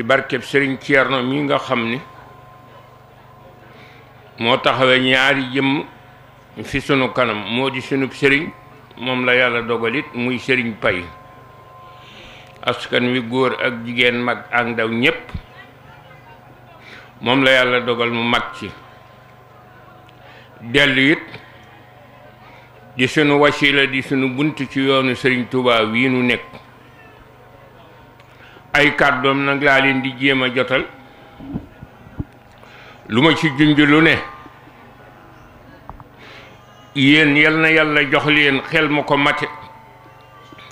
ci barkeb Serigne Thierno mi nga xam ni moo taxawee ñaari jëm fi sunu kanam moo di sunub Serigne moom la yàlla dogalit muy Serigne Pay askan wi góor ak jigéen mag ak ndaw ñépp moom la yàlla dogal mu mag ci dellu it di sunu wasila di sunu bunt ci yoonu Serigne Touba wii nu nekk ay kàddoom nag laa leen di jéem a jotal lu ma ci junj lu ne yéen yal na yàlla jox leen xel ma ko mate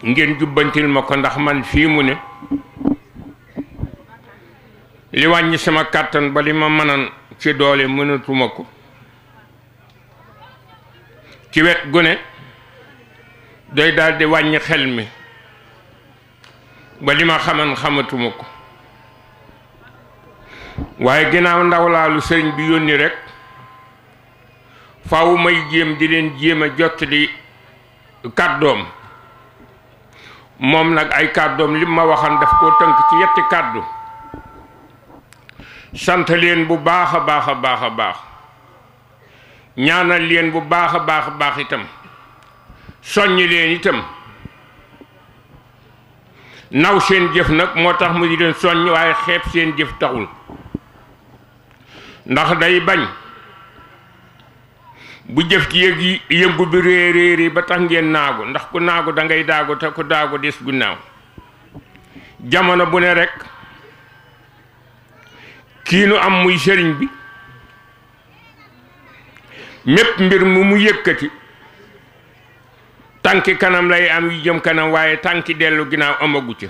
ngeen jubbantil ma ko ndax man fii mu ne li wàññi sama kàttan ba li ma mënan ci doole mënatuma ko ci wet gu ne doy daldi wàññi xel mi ba li ma xamatuma ko waaye ginnaaw ndaw laalu sëriñ bi yónni rek faaw may jéem di leen jéem a jottali kàddoom moom nag ay kàddoom li ma waxan daf koo tënk ci yetti kàddu sant leen bu baax a baax a baax a baax ñaanal leen bu baax a baax a baax itam soññi leen itam naw seen jëf nag moo tax mu di leen soññ waaye xeeb seen jëf taxul ndax day bañ bu jëf ci yëngu bi réeréeri ba tax ngeen naagu ndax ku naagu da ngay daagu te ku daagu des gunnaaw jamono bu ne rekk kii nu am muy sëriñ bi mépp mbir mu yëkkati tànki kanam lay am yu jëm kanam waaye tànki dellu ginnaaw amagu ca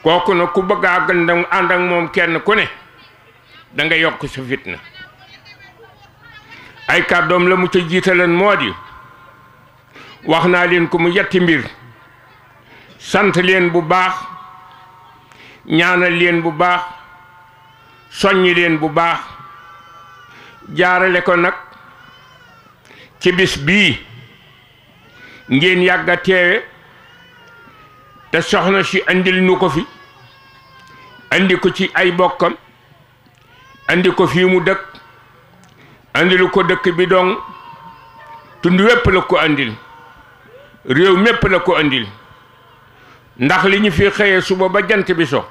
kooku nag ku bëgg a ànd ak moom kenn ku ne da nga yokk sa fitna ay kàddoom la mu ca jiitaleen moo di wax naa leen ko mu yetti mbir sant leen bu baax ñaanal leen bu baax soññi leen bu baax jaarale ko nag ci bis bii ngeen yàgg a teewe te soxna si andil nu ko fi andi ko ci ay bokkam andi ko fii mu dëkk andilu ko dëkk bi dong tund wépp la ko andil réew mépp la ko andil ndax li ñu fi xëyee suba ba jant bi so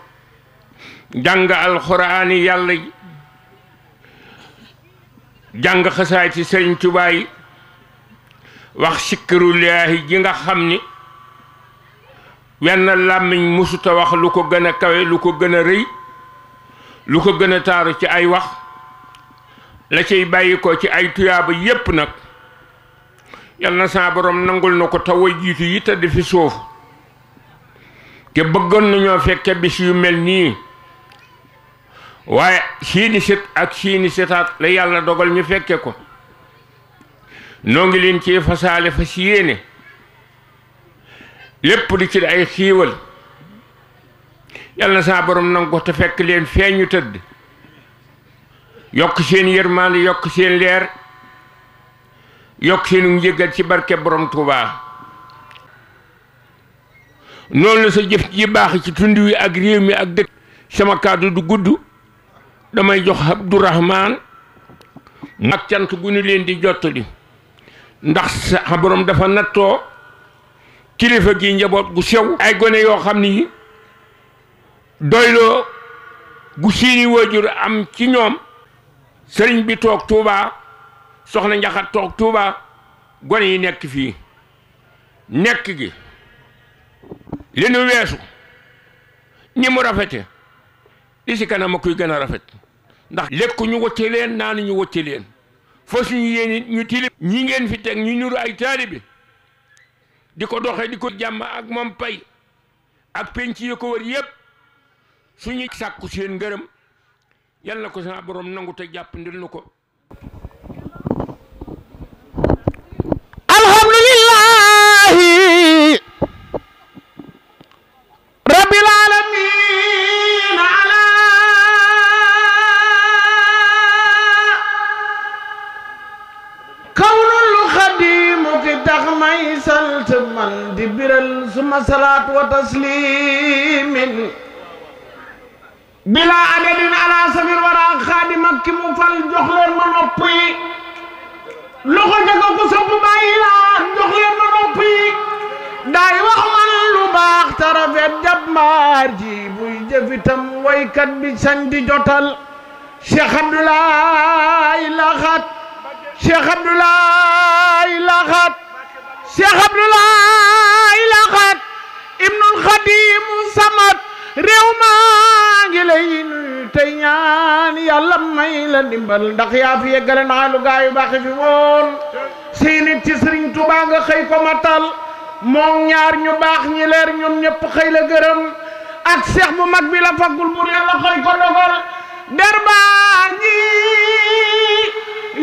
jàng alxuraani yàlla jàng xasaay ci Sëriñ Tuubaa yi wax sikkirullaahi ji nga xam ni wenn làmmiñ musuta wax lu ko gën a kawe lu ko gën a rëy lu ko gën a taaru ci ay wax la cay bàyyi ko ci ay tuyaaba yépp nag yal na sa borom nangul na ko taw jiitu yi tëdd fi suuf te bëggoon nañoo fekke bis yu mel nii waaye siini set ak siini setaat la yàlla dogal ñu fekke ko noo ngi leen ci fasaale fas yéene lépp di ci ay xiiwal yal na sa borom nangu ko te fekk leen feeñu tëdd yokk seen yërmande yokk seen leer yokk seenu njëggal ci barke borom Tuubaa noonu la sa jëf ji baax ci tund wi ak réew mi ak dëkk sama kàddu du gudd damay jox Abdourahman ak cant gu ñu leen di jottali ndax sa borom dafa nattoo kilifa gi njaboot gu sew ay gone yoo xam ni doyloo gu seeni waajur am ci ñoom sëriñ bi toog Tuubaa soxna Njaxat toog Tuubaa gone yi nekk fii nekk gi li nu weesu ni mu rafete li si kanam a koy gën a rafet ndax lekk ñu wacce leen naanu ñu wacce leen foo suñu yéen ñu tilib ñi ngeen fi teg ñu nuru ay taalibe di ko doxee di ko jàmm ak moom pay ak penc yi ko wër yépp suñu sàkku seen ngërëm yal na ko sama borom nangu te jàpp ndil nu ko alhamdulillahi rabbil alamin ala kawnul xadimu ki tax may sant man di biral suma salaat wa taslimin bila adadin ala safir wara xaadim ak ki mu fal jox leen ma nopp yi loxo jago ko sopp bàyyi laa jox leen ma nopp yi daay wax man lu baax te rafet jàmbaar ji buy jëfitam waykat bi sañ di jotal Cheikh Abdoulaye Laxat Cheikh Abdoulaye Laxat Cheikh Abdoulaye Laxat ibnul Xadimu Samad réew maa ngi lay nuyu tey ñaan yàlla may la dimbal ndax yaa fi yeggale naa lu gaa yu baax fi woon si nit ci Sëriñ Tuubaa nga xëy ko matal moom ñaar ñu baax ñi leer ñoom ñëpp xëy la gërëm ak seex bu mag bi la faggul bur yàlla xëy ko dogal der baa ngi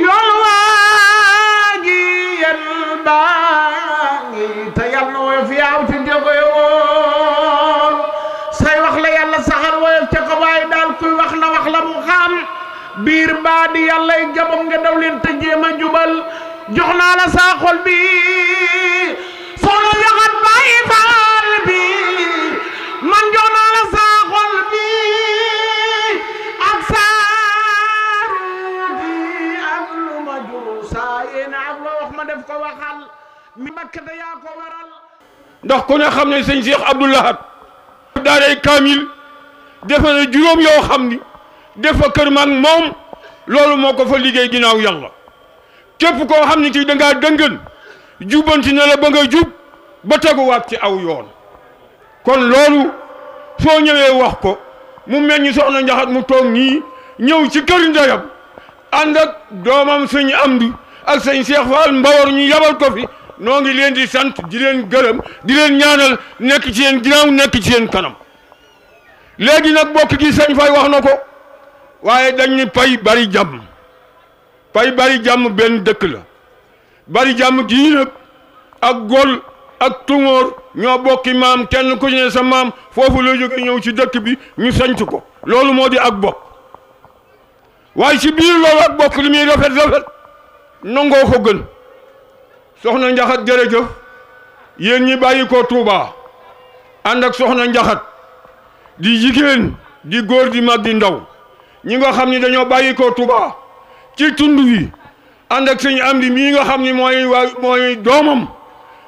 yoon waa ngi yen baa ngi te yàlla na woyof yaaw ci dégo yoon say wax la yàlla saxal woyof ca ko waaye daal kuy wax na wax la mu xam biir baa di yàllay jabam nga daw leen te jéem a jubal jox naa la saa xol bi soxna Njaxat bàyyi faal bi man jox naa la saa xol bi ak saa ruuti ak lu ma juru saa yéene ak loo wax ma def ko waxal mi bakkate yaa ko waral ndax ku ne xam ne sëñ Cheikh Abdou Lahad daaray kaamil defe na juróom yoo xam ni def fa kër mag moom loolu moo ko fa liggéey ginnaaw yàlla képp koo xam ne ci dangaa dëngën jubbanti na la ba nga jub ba teguwaat ci aw yoon kon loolu soo ñëwee wax ko mu mel ni soxna Njaxat mu toog nii ñëw ci kër ndeyam ànd ak doomam sëñ Amdi ak sëñ Cheikh Fall Mbawar ñu yabal ko fi noo ngi leen di sant di leen gërëm di leen ñaanal nekk ci seen ginnaaw nekk ci seen kanam léegi nag bokk gi sëñ Fay wax na ko waaye dañ ni pay bari jàmm pay bari jàmm benn dëkk la bari jàmm gii nag ak gol ak tungóor ñoo bokki maam kenn ku ne sa maam foofu la jóge ñëw ci dëkk bi ñu sanc ko loolu moo di ak bokk waaye ci biir loolu ak bokk li muy rafet rafet nangoo ko gën soxna Njaxat jërëjëf yéen ñi bàyyi ko Tuubaa ànd ak soxna Njaxat di jigéen di góor di mag di ndaw ñi nga xam ni dañoo bàyyi ko Tuubaa ci tund wi ànd ak sëñ Amdi mii nga xam ni mooy doomam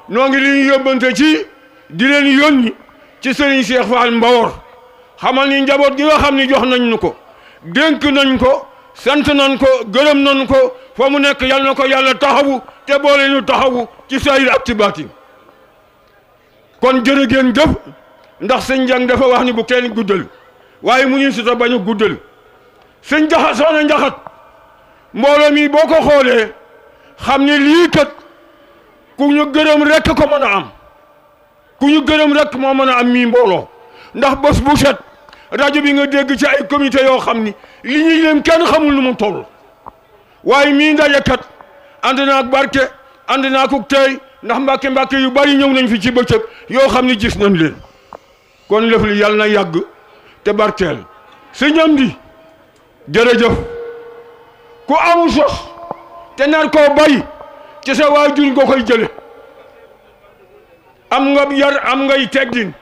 noo ngi leen yóbbante ci di leen yónni ci sëriñ Cheikh Fall Mbawor xamal ni njaboot gi nga xam ni jox nañ nu ko dénk nañ ko sant nañ ko gërëm nañ ko fa mu nekk yal na ko yàlla taxawu te boole ñu taxawu ci saayir ak ci baatin kon jërë ngeen jëf ndax sëñ Njang dafa wax ni bu kenn guddal waaye mu ñu si ta bañ a guddal sëñ Jaxat soxna Njaxat mbooloo mi boo ko xoolee xam ni lii kat ku ñu gërëm rek ko mën a am ku ñu gërëm rek moo mën a am mii mbooloo ndax bés bu set rajo bi nga dégg ci ay comité yoo xam ni li ñuy leen kenn xamul lu mu toll waaye mii ndaje kat ànd naa ak barke ànd naa ko tey ndax mbàkke yu bari ñëw nañ fi ci bëccëg yoo xam ni gis nañ leen kon lëf li yàlla na yàgg te barkeel sëñ Amdi jërëjëf ku amul sos te nar koo bay ci sa waajur nga koy jële am nga yar am ngay teggin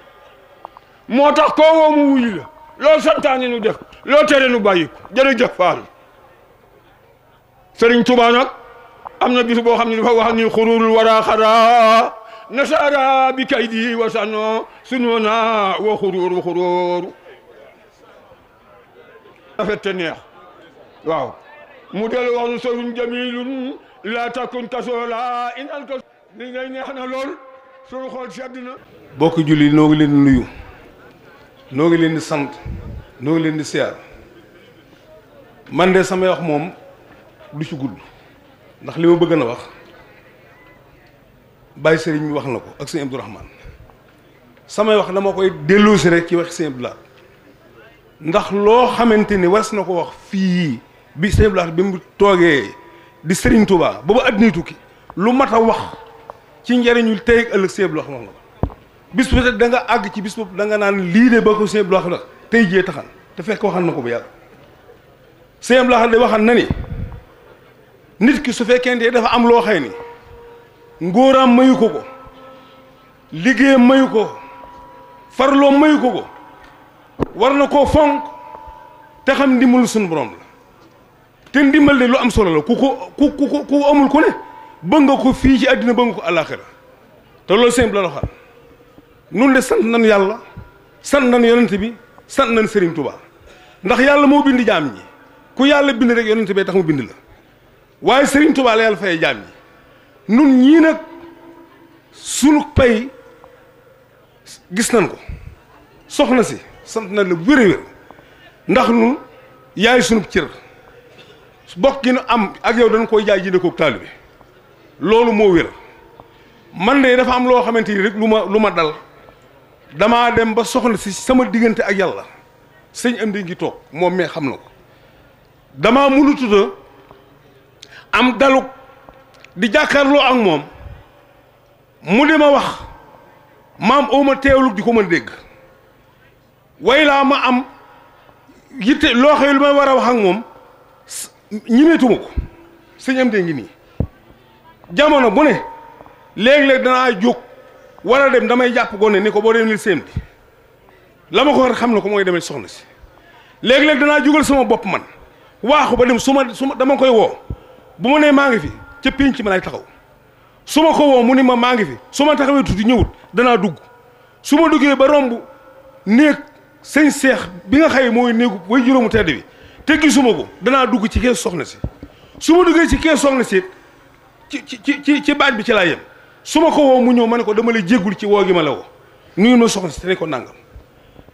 moo tax koo woo mu wuyu la loo santaane nu def loo tere nu bàyyi jërëjëf Faal Sëriñ Tuubaa nag am na bis boo xam ne dafa wax ni xururul wara xara nasara bi kaydi wa sano sunona wa xurur rafet te neex waaw mu del wax nu sorun jamilun la takun kasola in al kas li ngay neex na lool suñu xool sedd na bokk julli noo ngi leen di nuyu noo ngi leen di sant noo ngi leen di siyaar man de samay wax moom du ci gudd ndax li ma bëgg na wax Baye Serigne wax na ko ak sëñ Abdourahmane samay wax dama koy delloosi rek ci wax sëñ Abdoulaye ndax loo xamante ni was na ko wax fii bi sëñ Abdoulaye bi mu toogee di Serigne Touba booba adduna tukki lu mat a wax ci njariñul tey ak ëllëg sëñ Abdoulaye wax na ko bis bu set da nga àgg ci bis boobu da nga naan lii de ba ko sëñ Abdoulaye wax tey jee taxan te fekk waxal na ko bu yàgg sëñ Abdoulaye de waxal na ni nit ki su fekkente dafa am loo xëy ni ngóoraam mayu ko liggéeyam mayu ko farloom mayu ko war na koo fonk te xam ndimbalu suñu borom la te ndimbal de lu am solo la ku amul ku ne bëgg nga ko fii ci àddina bëgg nga ko àllaaxira te loolu simple la waxal nun de sant nañu yàlla sant nañu yonent bi sant nañu Serigne Touba ndax yàlla moo bind jaam ñi ku yàlla bind rek yonent bee tax mu bind la waaye Serigne Touba la yàlla fayee jaam ñi nun ñii nag sunu pay gis nañ ko soxna si sant na la wér-wér ndax nun yaay sunu cër bokk gi nu am ak yow dañ koy jaay jënd koog taalibe bi loolu moo wér man de dafa am loo xamante ni rek lu ma dal damaa dem ba soxna si sama diggante ak yàlla sëñ Amdi ngi toog moom mee xam na ko damaa mënututa am daluk di jàkkaarloo ak moom mu di ma wax maam ooma teewlu di ko mën dégg way laa ma am yitte loo xëy lu may war a wax ak moom ñimeetuma ko sëñ Amdi ngi nii jamono bu ne léeg-léeg danaa jóg war a dem damay jàpp gone ni ko boo dem li séem bi la ma ko war xam na ko mooy demee soxna si léeg-léeg danaa jógal sama bopp man waaxu ba dem su ma dama koy woo bu ma nee maa ngi fi ca pénc ma lay taxaw su ma ko woo mu ni ma maa ngi fi su ma taxawee tuuti ñëwut danaa dugg su ma duggee ba romb néeg sëñ seex bi nga xëy mooy néegu way juróomu tedd bi te gisuma ko danaa dugg ci kees soxna si su ma duggee ci kees soxna si ci baaj bi ci laa yem su ma ko woo mu ñëw ma ne ko dama lay jéggul ci woo gi ma la woo nuyu ma soxna si te ne ko nangam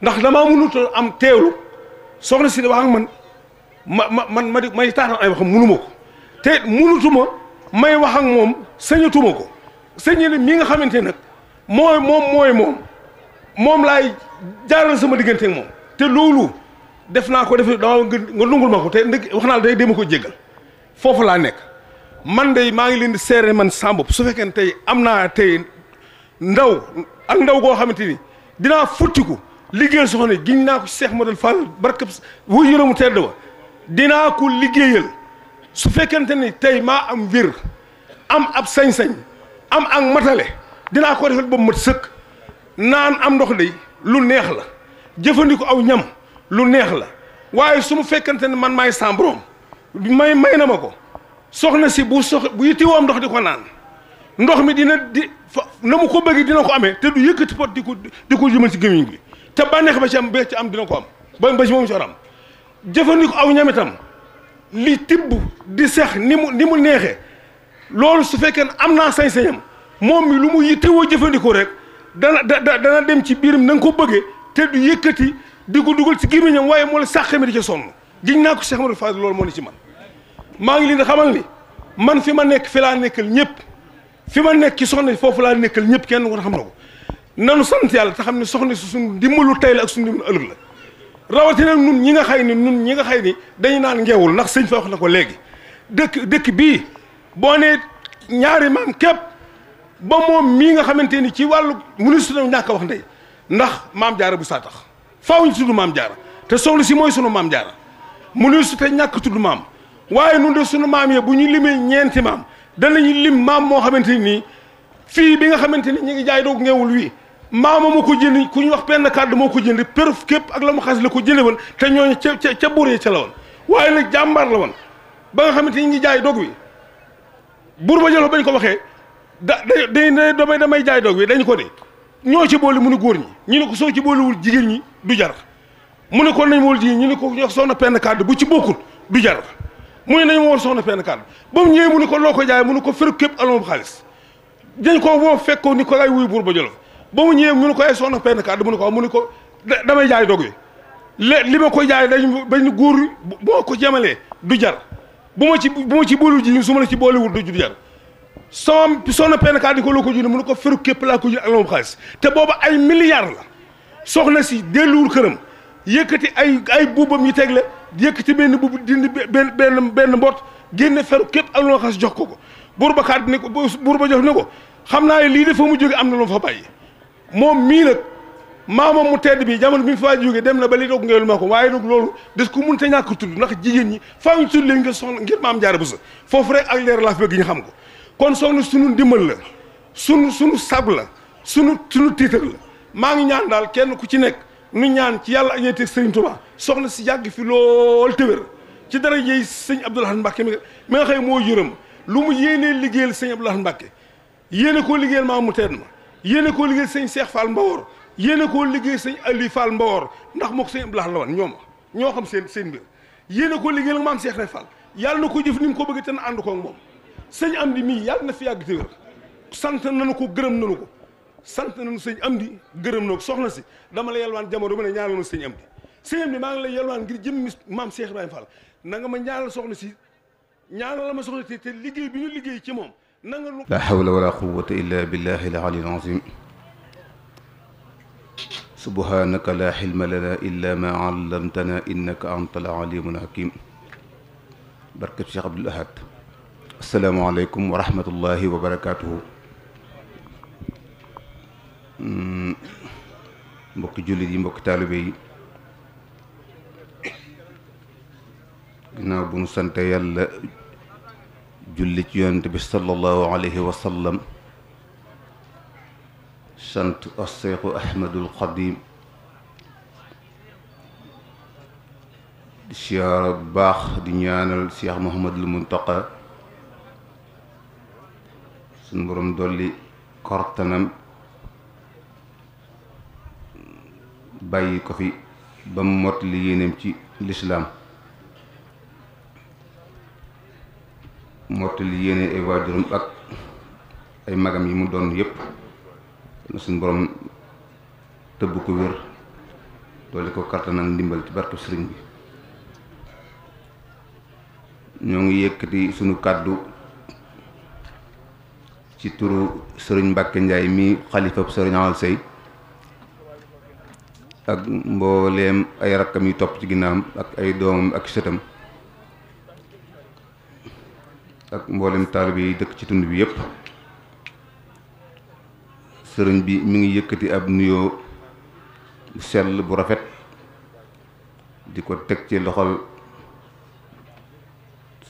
ndax damaa mënut am teewlu soxna si di wax ak man may taataan ay waxam mënuma ko te mënutuma may wax ak moom sañatuma ko sëñ mi nga xamante nag moom laay jaaral sama diggante ak moom te loolu def naa ko def dama nga nungul ma ko te wax naa la day dema ko jéggal foofu laa nekk man de maa ngi leen di seere man sama bopp su fekkee ne tey am naa tey ndaw goo xamante ni dinaa futtiku liggéeyal soxna giñ naa ko Cheikh Modou Fall barkab wu yërëmu tedd wa dinaa ko liggéeyal su fekkente ni tey maa am wér am ab sañ-sañ am ak matale dinaa ko defal ba mat sëkk naan am ndox de lu neex la jëfandikoo aw ñam lu neex la waaye su mu fekkente ne man maay sa borom may na ma ko soxna si bu yittewoo am ndox di ko naan ndox mi dina na mu ko bëgg dina ko amee te du yëkkati pot di ko jëmal ci gémmiñ gi te bànneex ba ci am dina ko am ba ci moom ci am jëfandikoo aw ñam itam li tibb di sex ni mu neexee loolu su fekkee am naa sañ-sañam moom mi lu mu yittewoo jëfandikoo rek dana dem ci biiram na nga ko bëggee te du yëkkati di ko dugal ci gémmiñam waaye moo la sàqe mi di ca sonn giñ naa ko Cheikh Amadou Fadil loolu moo ni ci man maa ngi leen di xamal ni man fi ma nekk fi laa nekkal ñëpp fi ma nekk ci soxna foofu laa nekkal ñëpp kenn ko xam na ko nanu sant yàlla te xam ne soxna si suñu dimbalu tey la ak suñu dimbalu ëllëg la rawatina nun ñi nga xay ni dañu naan ngeewul ndax sëñ fa wax na ko léegi dëkk bii boo nee ñaari maam képp ba moom mii nga xamante ni ci wàllu ministre na ñàkk a wax ndey ndax maam jaara bu saa tax faaw ñu tudd maam jaara te soxna si mooy sunu maam jaara ministre te ñàkk tudd maam waaye nun de sunu maam yi bu ñu limee ñeenti maam danañu lim maam moo xamante ni fii bi nga xamante ni ñu ngi jaay doog ngeewul wii maama moo ko jënd ku ñu wax benn kàddu moo ko jënd perf képp ak la mu xas la ko jënde woon te ñooñu ca buur yi ca la woon waaye nag jàmbaar la woon ba nga xamante ni ñu ngi jaay dog wi buur ba jëloo bañ ko waxee damay jaay dog wi dañ ko de ñoo ci boole mu ne góor ñi ñu ne ko soo ci boolewul jigéen ñi du jar mu ne kon nañ ma wol jigéen ñu ne ko wax soxna penn kàddu bu ci bokkul du jar mu ne nañ ma wol soxna penn kàddu ba mu ñëwee mu ne ko loo ko jaay mu ne ko feruk képp almoom xaalis dañ ko woo fekkoo ni ko ay wuy buur ba jolof ba mu ñëwee mu ne ko ay soxna penn kàddu mu ne ko mu ne ko damay jaay dog wi li ma koy jaay bañ góor boo ko jemalee du jar bu ma ci boolewul jigéen su ma la ci boolewul du jar soxna penn kàddu di ko loo ko junne mu ne ko feruk képp laa ko junne almoom xaalis te booba ay milliards la soxna si delluwul këram yëkkati ay buubam yi tegle yëkkati benn buubu dindi benn mbott génne feru képp ak loo xas jox ko buur ba kàddu ne ko buur ba jox ne ko xam naa ne lii dafa mu jóge am na lu fa bàyyi moom mii nag maamam mu tedd bi jamono bi mu fa jógee dem na ba li doog ngeelu maa ko waaye nag loolu des ko mun te ñàkk tudd ndax jigéen ñi faa ñu tudd leen ngir soxna ngir maam jaara bu sa foofu rek ak leer laa fi bëgg ñu xam ko kon soxna sunu ndimbal la sunu sag la sunu tiitar la maa ngi ñaan daal kenn ku ci nekk nu ñaan ci yàlla ak yéen Serigne Touba soxna si yàgg fi lool te wér ci dara yeey sëñ Abdou Lahad Mbacké mi nga xëy moo yërëm lu mu yéenee liggéeyal sëñ Abdou Lahad Mbacké yéene koo liggéeyal maam mu tedd ma yéene koo liggéeyal sëñ Cheikh Fall Mbawor yéene koo liggéeyal sëñ Aliou Fall Mbawor ndax moo ko sëñ Abdou Lahad la woon ñoo xam seen mbir yéene koo liggéeyal ak maam Cheikh Ray Fall yàlla na ko jëf ni mu ko bëgg te na ànd ko ak moom sëñ Amdi mii yàlla na fi yàgg te wér sant nañu ko gërëm nañu ko sant nañu sëñ Amdi gërëm na ko soxna si dama la yelwaan jamono ma ne ñaanal ma sëñ Amdi maa ngi lay yelwaan ngir jëm maam Cheikh Ibrahima Fall na nga ma ñaanal soxna si ñaanal la ma soxna si te liggéey bi ñu liggéey ci moom na nga la hawla wala quwwata illa billahi al-ali al-azim subhanaka la hilma lana illa ma allamtana innaka anta al-alim al-hakim barkat Cheikh Abdoul Ahad assalaamu aleykum wa rahmatullahi wa barakatuhu mbokki jullit yi mbokki taalibe yi ginnaaw bu nu sante yàlla julli ci yonent bi sallallahu alayhi wa sallam sant as-Seexu Ahmadul Xadim di siyaara bu baax di ñaanal Cheikh Mouhamadul Muntaqa suñu borom dolli kortanam bàyyi ko fi ba mu mot li yéeneem ci lislaam mottali yéene ay waajuram ak ay magam yi mu doon yépp na suñu borom tëbb ko wér doole ko kartan ak ndimbal ci barke sëriñ bi ñoo ngi yëkkati suñu kàddu ci turu sëriñ Mbàkke Njaay mi xalifab sëriñ Al Sey ak mbooleem ay rakkam yi topp ci ginnaawam ak ay doomam ak sëtam ak mboolem taalibe yi dëkk ci tund bi yépp sëriñ bi mi ngi yëkkati ab nuyoo bu sell bu rafet di ko teg ci loxol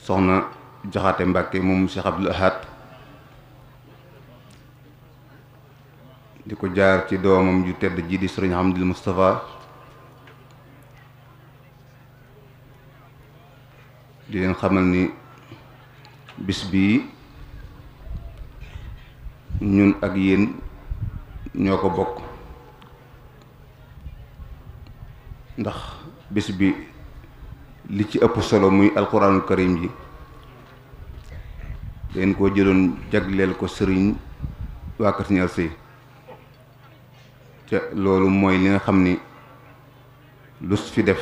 soxna Jaxate Mbàkke moom Cheikh Abdoul Ahad di ko jaar ci doomam ju tedd ji di sëriñ Hamdul Moustapha di leen xamal ni bis bii ñun ak yéen ñoo ko bokk ndax bis bi li ci ëpp solo muy alquranul karim ji den koo jëloon jagleel ko sëriñ waa kër Sëriñ Alsey te loolu mooy li nga xam ni lus fi def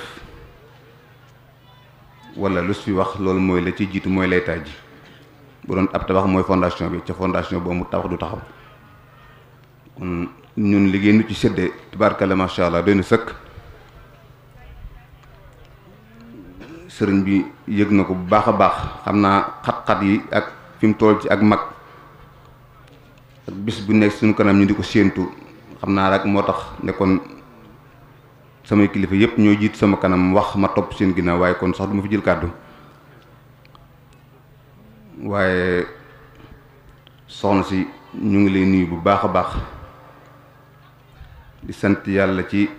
wala lus fi wax loolu mooy la ci jiitu mooy laytaay ji bu doon ab tabax mooy fondation bi ca fondation boobu mu tabax du taxaw kon ñun liggéey nu ci séddee tabaarkalla macha allah doy na sëkk. sëriñ bi yëg na ko bu baax a baax xam naa xat-xat yi ak fi mu toll ci ak mag ak bis bu nekk suñu kanam ñu di ko séentu xam naa rek moo tax nekkoon samay kilifa yëpp ñoo jiit sama kanam wax ma topp seen ginnaaw waaye kon sax du ma fi jël kàddu waaye soxna si ñu ngi lay nuyu bu baax a baax di sant yàlla ci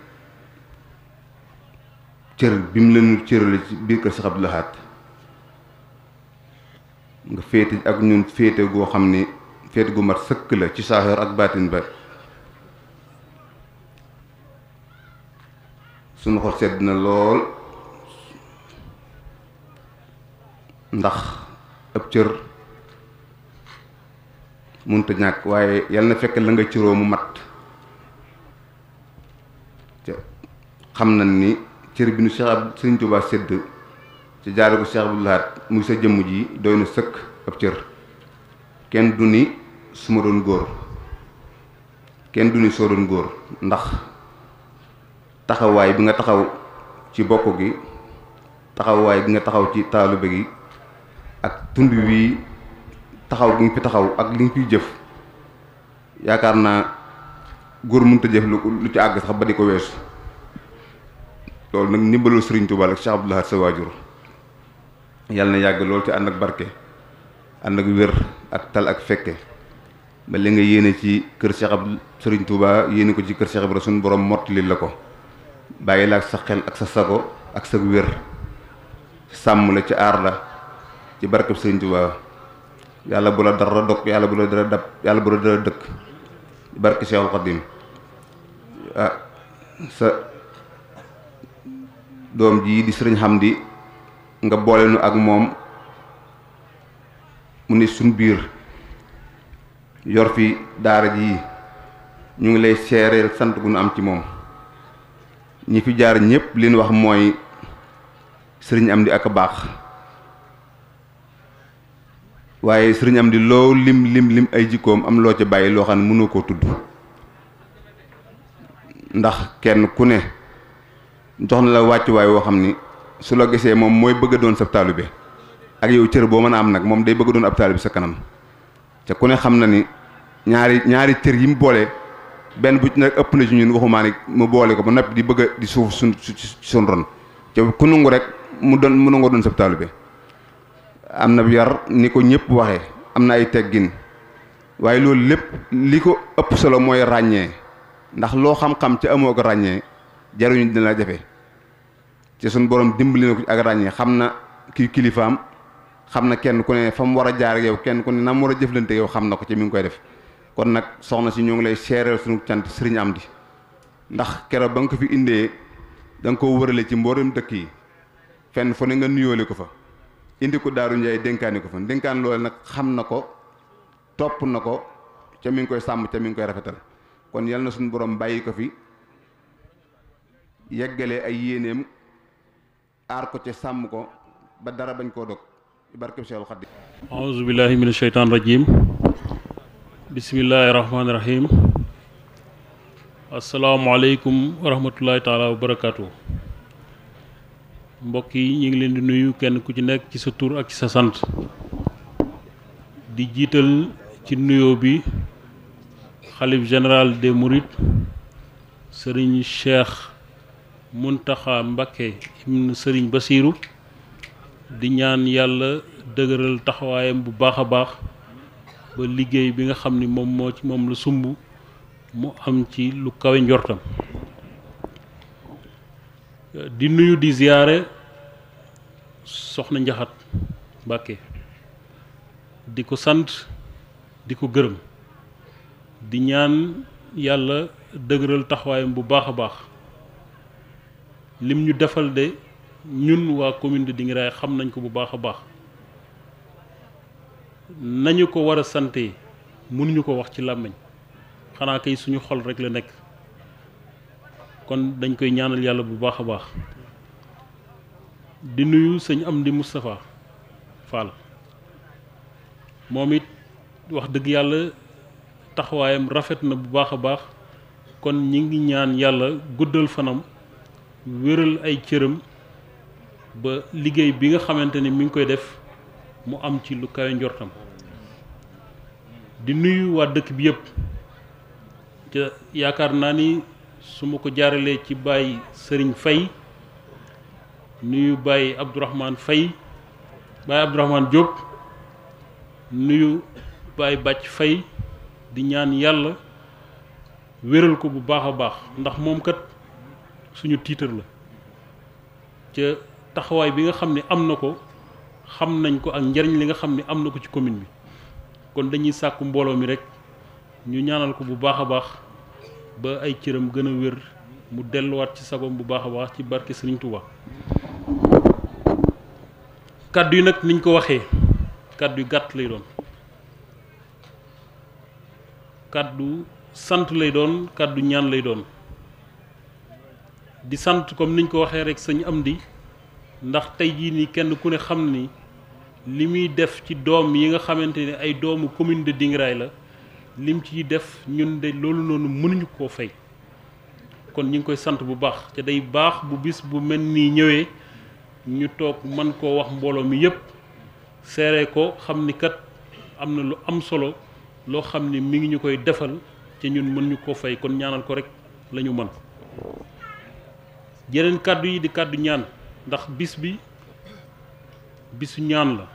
cër bi mu leen cërale ci biir kër Cheikh Abdou Lahad nga féete ak ñun féete goo xam ni féete gu mat sëkk la ci saaxir ak baatin ba suñu xol sedd na lool ndax ab cër mënta ñàkk waaye yal na fekk la nga cëroo mu mat xam nañ ni cër bi nu Cheikh Sëriñ Tuubaa sedd ci jaare ko Cheikh Abdou Lahad muy sa jëmm ji doy na sëkk ab cër kenn du ni su ma doon góor kenn du ni soo doon góor ndax taxawaay bi nga taxaw ci bokk gi taxawaay bi nga taxaw ci taalibe gi ak tund wi taxaw gi nga fi taxaw ak li nga fiy jëf yaakaar naa góor mënut a jëf lu ci àgg sax ba di ko weesu loolu nag ndimbalul Sëriñ Tuubaa ak Cheikh Abdou Lahad sa waajur yàlla na yàgg loolu ci ànd ak barke ànd ak wér ak tal ak fekke ba li nga yéene ci kër Sëriñ Tuubaa yéene ko ci kër Cheikh Ibra suñu borom mottali la ko bàyyi la ak sa xel ak sa sago ak sa wér sàmm la ci aar la ci barkeb Sëriñ Tuubaa yàlla bu la dara dog yàlla bu la dara dab yàlla bu la dara dëkk ci barke Cheikhul Khadim sa doom ji di Sëriñ Hamdi nga boole nu ak moom mu ne suñ biir yor fi daara ji ñu ngi lay seereel sant gu nu am ci moom ñi fi jaar ñëpp li ñu wax mooy Sëriñ Amdi ak baax waaye Sëriñ Amdi loo lim ay jikkoom am loo ca bàyyi loo xam ne mënoo koo tudd ndax kenn ku ne jox na la wàccuwaay woo xam ni su la gisee moom mooy bëgg a doon sa taalibe ak yow cër boo mën a am nag moom day bëgg a doon ab taalibe sa kanam te ku ne xam na ni ñaari cër yi mu boole benn bu ci nag ëpp na ci ñun waxumaa ni mu boole ko ba noppi di bëgg a di suuf suñ ron te ku nangu rek mu nangoo doon sa taalibe am na yar ni ko ñëpp waxee am na ay teggin waaye loolu lépp li ko ëpp solo mooy ràññee ndax loo xam-xam ci amoo ko ràññee jaruñu dina la jafe ci suñ borom dimbali na ko ak ràññee xam na kii kilifaam xam na kenn ku ne fa mu war a jaar ak yow kenn ku ne na mu war a jëflante yow xam na ko ci mi ngi koy def kon nag soxna si ñoo ngi lay seereel suñu cant Sëriñ Amdi ndax keroog ba nga ko fi indee da nga koo wërale ci mboolem dëkk yi fenn fu ne nga nuyoole ko fa indi ko Daaru Njaay dénkaani ko fa dénkaan loolu nag xam na ko topp na ko ca mi ngi koy sàmm ca mi ngi koy rafetal kon yal na suñu borom bàyyi ko fi yeggale ay yéeneem aar ko ca sàmm ko ba dara bañ koo dog barkeb Seexul Xadiim auzu billahi min asheytaan rajim bismillahi rahmaani rahim asalaamaaleykum wa rahmatullahi taala wa barakaatu mbokk yi ñu ngi leen di nuyu kenn ku ci nekk ci sa tur ak ci sa sant di jiital ci nuyoo bi xalif général des mourides sëriñ Cheikh Muntaxa Mbakke ibn sëriñ Basiiru di ñaan yàlla dëgëral taxawaayam bu baax a baax ba liggéey bi nga xam ni moom la sumb mu am ci lu kawe njortam di nuyu di ziyaare soxna Njaxat Mbàkke di ko sant di ko gërëm di ñaan yàlla dëgëral taxawaayam bu baax a baax lim ñu defal de ñun waa commune de Dingiraay xam nañ ko bu baax a baax nañu ko war a sante mënuñu ko wax ci làmmiñ xanaa kay suñu xol rek la nekk kon dañ koy ñaanal yàlla bu baax a baax di nuyu sëñ Amdi Moustapha Fall moom it wax dëgg yàlla taxawaayam rafet na bu baax a baax kon ñi ngi ñaan yàlla guddal fanam wéral ay cëram ba liggéey bi nga xamante ni mi ngi koy def mu am ci lu kawe njortam di nuyu waa dëkk bi yëpp te yaakaar naa ni su ma ko jaaralee ci Baye Serigne Faye nuyu Baye Abdourahmane Faye Baye Abdourahmane Diop nuyu Baye Bàcc Faye di ñaan yàlla wéral ko bu baax a baax ndax moom kat suñu tiitar la ca taxawaay bi nga xam ne am na ko xam nañ ko ak njariñ li nga xam ne am na ko ci commune bi kon dañuy sàkku mbooloo mi rek ñu ñaanal ko bu baax a baax ba ay cëram gën a wér mu delluwaat ci sagom bu baax a baax ci barke Serigne Touba. kàddu yi nag niñ ko waxee kàddu yu gàtt lay doon kàddu sant lay doon kàddu ñaan lay doon di sant comme niñ ko waxee rek sëñ Amdi ndax tey jii nii kenn ku ne xam ni li muy def ci doom yi nga xamante ne ay doomu commune de Dingiraay la lim ciy def ñun de loolu noonu mënuñu koo fay kon ñu ngi koy sant bu baax te day baax bu bis bu mel nii ñëwee ñu toog man koo wax mbooloo mi yépp seere ko xam ni kat am na lu am solo loo xam ni mi ngi ñu koy defal te ñun mën ñu koo fay kon ñaanal ko rek la ñu mën yeneen kàddu yi di kàddu ñaan ndax bis bi bisu ñaan la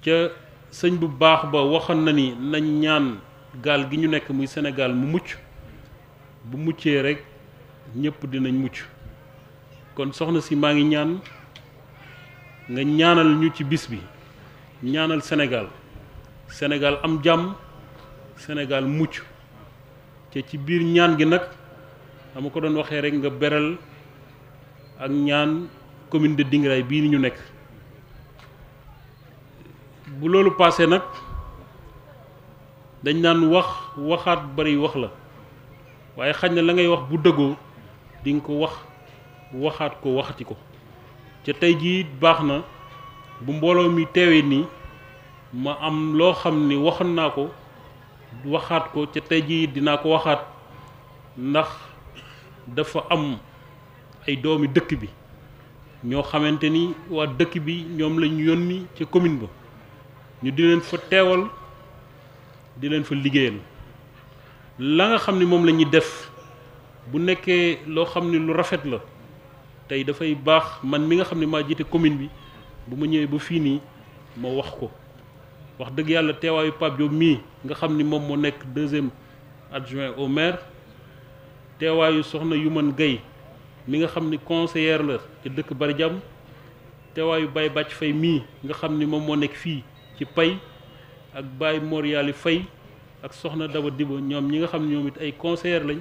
ca sëñ bu baax ba waxoon na ni nañ ñaan gaal gi ñu nekk muy Sénégal mu mucc bu muccee rek ñëpp dinañ mucc kon soxna si maa ngi ñaan nga ñaanal ñu ci bis bi ñaanal Sénégal Sénégal am jàmm Sénégal mucc te ci biir ñaan gi nag dama ko doon waxee rek nga beral ak ñaan commune de Dingiraay bii ni ñu nekk bu loolu paasee nag dañ naan waxaat bari wax la waaye xaj na la ngay wax bu dëggoo di nga ko waxaat ko waxati ko ca tey jii baax na bu mbooloo mi teewee nii ma am loo xam ni waxoon naa ko waxaat ko ca tey jii dinaa ko waxaat ndax dafa am ay doomi dëkk bi ñoo xamante ni waa dëkk bi ñoom lañu yónni ca commune ba ñu di leen fa teewal di leen fa liggéeyal la nga xam ni moom la ñuy def bu nekkee loo xam ni lu rafet la tey dafay baax man mi nga xam ne maa jiite commune bi bu ma ñëwee ba fii nii ma wax ko wax dëgg yàlla teewaayu Pape Diop mii nga xam ni moom moo nekk 2e adjoint au maire teewaayu soxna Yuman Gueye mi nga xam ni conseillère la ci dëkk Bari Jàmm teewaayu Baye Bàcc Fay mii nga xam ni moom moo nekk fii ci Pay ak Baye Moriali Fay ak soxna Daba Diba ñoom ñi nga xam ne ñoom it ay conseillère lañ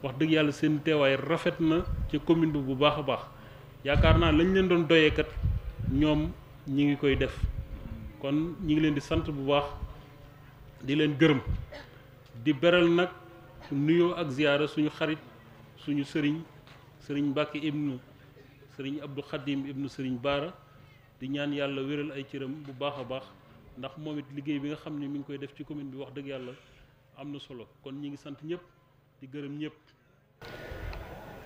wax dëgg yàlla seen teewaay rafet na ci commune bi bu baax a baax yaakaar naa lañ leen doon doyee kat ñoom ñi ngi koy def kon ñi ngi leen di sant bu baax di leen gërëm di beral nag nuyoo ak ziyaara suñu xarit suñu sëriñ Mbàkke ibnu sëriñ Abdou Khadim ibnu sëriñ Baara di ñaan yàlla wéral ay cëram bu baax a baax ndax moom it liggéey bi nga xam ne mi ngi koy def ci commune bi wax dëgg yàlla am na solo kon ñi ngi sant ñëpp di gërëm ñëpp.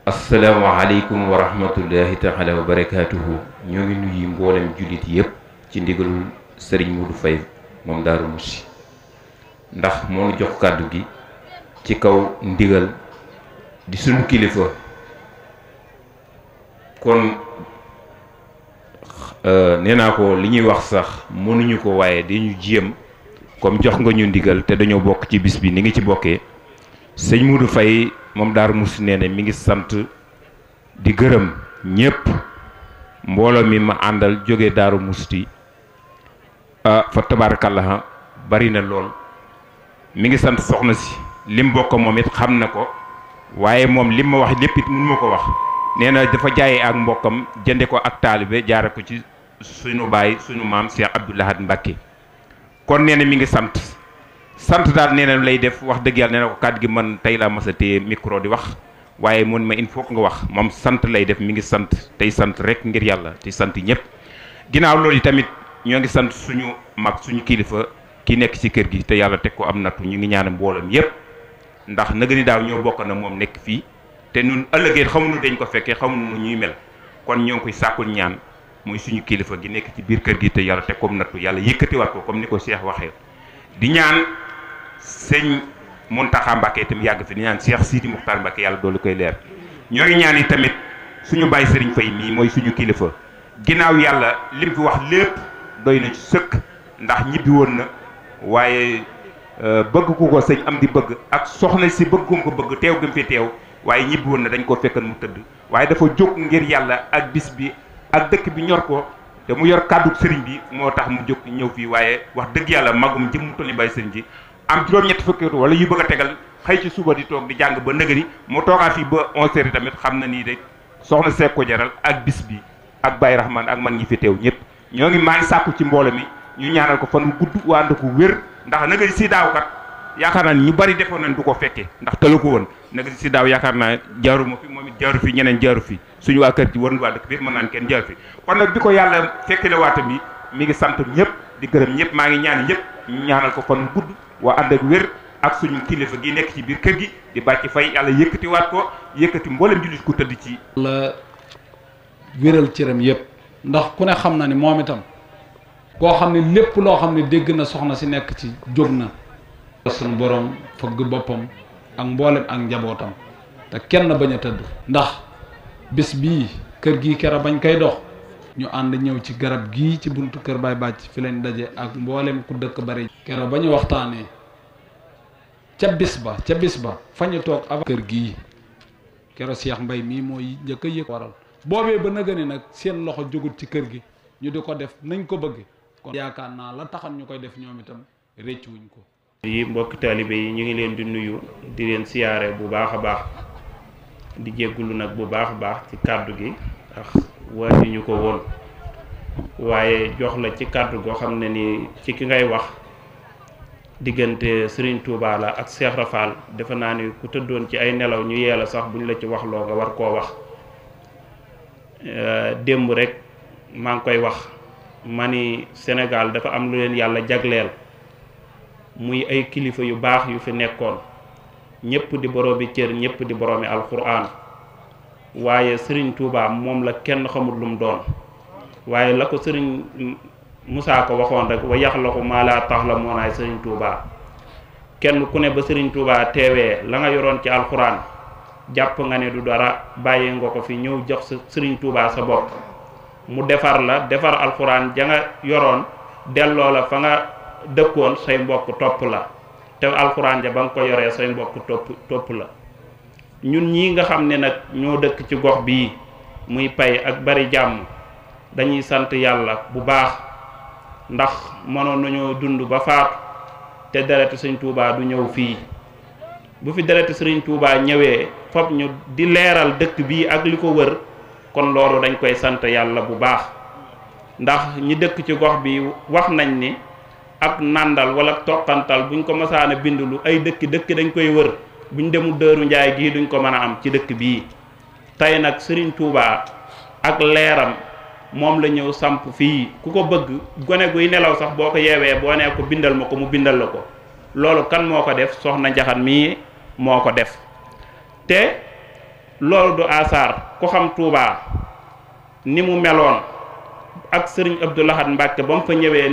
asalaamaaleykum wa rahmatullahi taala wa barakaatuhu ñoo ngi nuyu mboolem jullit yëpp ci ndigalul sëriñ Modou Faye moom Daaru Musi ndax moo nu jox kàddu gi ci kaw ndigal di sunu kilifa kon nee naa ko li ñuy wax sax mënuñu ko waaye dañu jéem comme jox nga ñu ndigal te dañoo bokk ci bis bi ni ngi ci bokkee sëñ Modou Faye moom Daaru Musi nee na mi ngi sant di gërëm ñépp mbooloo mi ma àndal jóge Daaru Musti fa tabarakallah bari na lool mi ngi sant soxna si lim bokk moom it xam na ko waaye moom lim ma wax lépp it mënu ma ko wax nee na dafa jaayee ak mbokkam jënde ko ak taalibe jaare ko ci suñu baay suñu maam Cheikh Abdou Lahad Mbacké kon nee na mi ngi sant daal nee na lay def wax dëgg yàlla nee na ko kàddu gi man tey laa mas a téye micro di wax waaye mun ma il faut que nga wax moom sant lay def mi ngi sant tey sant rek ngir yàlla te sant ñëpp ginnaaw loolu yi tamit ñoo ngi sant suñu mag suñu kilifa ki nekk ci kër gi te yàlla teg ko am nattu ñu ngi ñaan mboolem yëpp ndax nag ni daaw ñoo bokk na moom nekk fii te nun ëllëgee xamuñu dañ ko fekkee xamuñu ñuy mel kon ñoo ngi koy sàkkul ñaan muy suñu kilifa gi nekk ci biir kër gi te yàlla teg ko am nattu yàlla yëkkatiwaat ko comme ni ko Cheikh waxee di ñaan sëñ Mountakha Mbacké itam yàgg fi di ñaan Cheikh Sidi Muxtaar Mbacké yàlla doolu koy leer ñoo ngi ñaan yi tamit suñu bàyyi Serigne Faye mii mooy suñu kilifa ginnaaw yàlla lim fi wax lépp doy na ci sëkk ndax ñibbi woon na waaye bëgg ku ko sëñ am di bëgg ak soxna si bëgg ko bëgg teew gëm fi teew waaye ñibbi woon na dañ koo fekkan mu tëdd waaye dafa jóg ngir yàlla ak bis bi ak dëkk bi ñor ko te mu yor kàddu sëriñ bi moo tax mu jóg ñëw fii waaye wax dëgg yàlla magum jëm mu tolli bàyyi sëriñ ji am juróom-ñetti fukki wala yu bëgg a tegal xëy ci suba di toog di jàng ba nëgëri mu toogaa fii ba 11h tamit xam na nii rek soxna seek ko jaral ak bis bi ak Baye Rahman ak man ñi fi teew ñëpp ñoo ngi maa ngi sàkku ci mbooloo mi ñu ñaanal ko fan wu gudd waa ànd ko wér ndax nëgëri si daaw kat yaakaar naa ñu bari defoon nañ du ko fekkee ndax tëlu ko woon nëgëri si daaw yaakaar naa jaaru ma fi moom it jaaru fi ñeneen jaaru fi suñu waa kër ci war waa dëkk bi mën naan kenn jaaru fi kon nag bi ko yàlla fekke la waata mi ngi sant ñëpp di gërëm ñëpp maa ngi ñaan ñëpp ñu ñaanal ko fan wu gudd waa ànd ak wér ak suñu kilifa gi nekk ci biir kër gi di bàcc fay yàlla yëkkatiwaat ko yëkkati mboolem jullit ku tëdd ci la wéral cëram yëpp ndax ku ne xam na ni moom itam koo xam ne lépp loo xam ne dégg na soxna si nekk ci jóg na suñu borom fëgg boppam ak mboolem ak njabootam te kenn bañ a tëdd ndax bis bii kër gii kera bañ koy dox ñu ànd ñëw ci garab gii ci buntu kër Baay Bàcc fi lañ daje ak mboolem ku dëkk bari kera ba ñu waxtaanee ca bis ba fa ñu toog avant kër gii kero Cheikh Mbay mii mooy njëkk a yëg waral boobee ba nëgëni nag seen loxo jógut ci kër gi ñu di ko def nañ ko bëgg kon yaakaar naa la taxan ñu koy def ñoom itam réccu wuñ ko yi mbokki taalibe yi ñu ngi leen di nuyu di leen siyaare bu baax a baax di jéggulu nag bu baax a baax ci kàddu gi ndax waaju ñu ko woon waaye jox la ci kàddu goo xam ne ni ci ki ngay wax diggante Serigne Touba la ak Cheikh Rafal defe naa ni ku tëddoon ci ay nelaw ñu yee la sax buñ la ci wax loo nga war koo wax démb rek maa ngi koy wax ma ni Sénégal dafa am lu leen yàlla jagleel muy ay kilifa yu baax yu fi nekkoon ñëpp di boroomi cër ñëpp di boroomi alquran waaye Serigne Touba moom la kenn xamul lu mu doon waaye la ko Serigne Moussa ko waxoon rek wa yaxlaqu maa laa ta'lamuun ay Serigne Touba kenn ku ne ba Serigne Touba teewee la nga yoroon ci alquran jàpp nga ne du dara bàyyi nga ko fi ñëw jox sa Serigne Touba sa bopp mu defar la defar alquran ja nga yoroon delloo la fa nga dëkkoon say mbokk topp la te alxuraan ja ba nga ko yoree say mbokk topp la ñun ñii nga xam ne nag ñoo dëkk ci gox bii muy pay ak bari jàmm dañuy sant yàlla bu baax ndax mënoon nañoo dund ba faatu te deretu sëñ Touba du ñëw fii bu fi deretu sëriñ Touba ñëwee fop ñu di leeral dëkk bii ak li ko wër kon loolu dañ koy sant yàlla bu baax ndax ñi dëkk ci gox bi wax nañ ni ak nàndal wala toqantal buñ ko masaana bindulu ay dëkk dañ koy wër buñ demul Dëru Njaay gii duñ ko mën a am ci dëkk bii tey nag Serigne Touba ak leeram moom la ñëw samp fii ku ko bëgg gone guy nelaw sax boo ko yeewee boo nee ko bindal ma ko mu bindal la ko loolu kan moo ko def soxna Njaxat mii moo ko def te loolu du asaar ku xam Touba ni mu meloon ak Serigne Abdou Lahad Mbacké ba mu fa ñëwee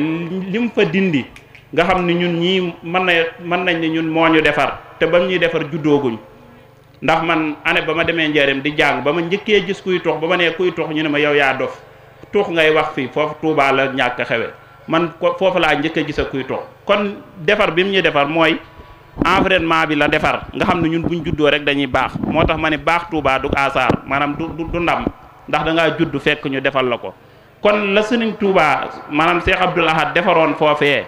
li mu fa dindi nga xam ni ñun ñii mën nañ ni ñun moo ñu defar te ba ñuy defar juddooguñ ndax man année ba ma demee Njaaréem di jàng ba ma njëkkee gis kuy tux ba ma nee kuy tux ñu ne ma yow yaa dof tux ngay wax fii foofu Touba la ñàkk xewe man ko foofu laa njëkk a gis a kuy tux kon defar bi mu ñuy defar mooy environnement bi la defar nga xam ne ñun buñ juddoo rek dañuy baax moo tax ma ne baax Touba du asaar maanaam du ndam ndax da ngaa judd fekk ñu defal la ko kon la Serigne Touba maanaam Cheikh Abdou Lahad defaroon foofee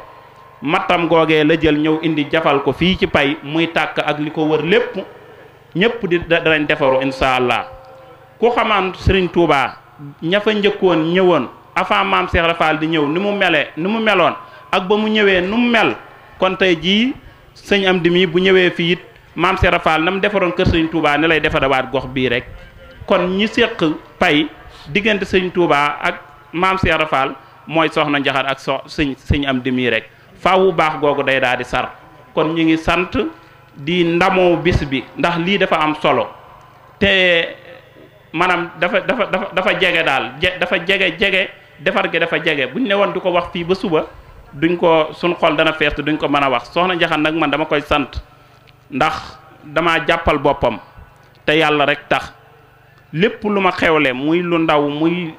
mattam googee la jël ñëw indi jafal ko fii ci pay muy tàkk ak li ko wër lépp ñëpp di danañ defaru insha allah ku xamaan Serigne Touba ña fa njëkkoon ñëwoon avant maam Cheikh Rafal di ñëw ni mu meloon ak ba mu ñëwee nu mu mel kon tey jii sëñ Amdi mi bu ñëwee fii it maam Cheikh Rafal na mu defaroon kër Serigne Touba ni lay defarawaat gox bii rek kon ñi séq pay diggante Serigne Touba ak maam Cheikh Rafal mooy soxna Njaxat ak sëñ Amdi mi rek faawu baax googu day daal di sar kon ñu ngi sant di ndamoo bis bi ndax lii dafa am solo te maanaam dafa jege daal dafa jege defar gi dafa jege buñ ne woon du ko wax fii ba suba duñ ko suñ xol dana fees duñ ko mën a wax soxna Njaxat nag man dama koy sant ndax dama jàppal boppam te yàlla rek tax lépp lu ma xewle muy lu ndaw muy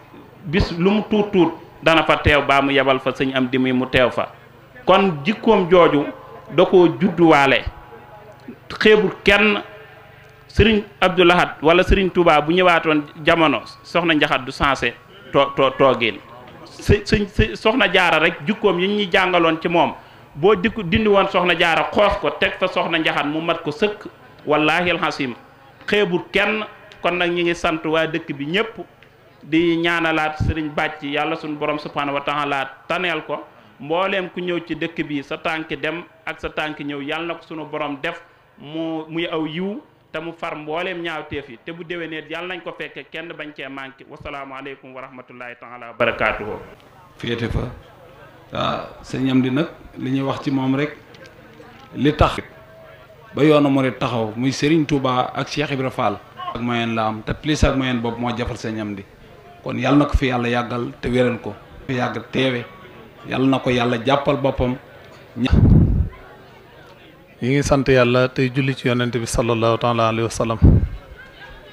bis lu mu tuut dana fa teew baa mu yebal fa sëñ Amdi mi mu teew fa kon jikkoom jooju da koo judduwaale xeebul kenn Serigne Abdou Lahad wala Serigne Touba bu ñëwaatoon jamono soxna Njaxat du sensé toogin soxna jaara rek jikkoom yi ñuy jàngaloon ci moom boo dindi woon soxna jaara xoos ko teg fa soxna Njaxat mu mat ko sëkk wallaahi alxasim xeebul kenn kon nag ñi ngi sant waa dëkk bi ñëpp di ñaanalaat Serigne Bàcc yàlla suñu borom subhanahu wa taala taneel ko mbooleem ku ñëw ci dëkk bi sa tànk dem ak sa tànk ñëw yàlla na ko suñu borom def muy aw yiw te mu far mbooleem ñaawteef yi te bu déwénee yàlla nañ ko fekke kenn bañ cee manqué wasalaamualeykum wa rahmatullahi taala wa barakaatuhu. féete fa waaw sëñ Amdi nag li ñuy wax ci moom rek li tax ba yoonu murid taxaw muy Serigne Touba ak Cheikh Ibra Fall ak moyen la am te plus ak moyen boobu moo jafal sëñ Amdi kon yàlla na ko fi yàlla yàggal te wéral ko fi yàgg teewe yàlla na ko yàlla jàppal boppam. ñi ngi sant yàlla tey julli ci yonent bi sallallahu taala alayhi wa sallam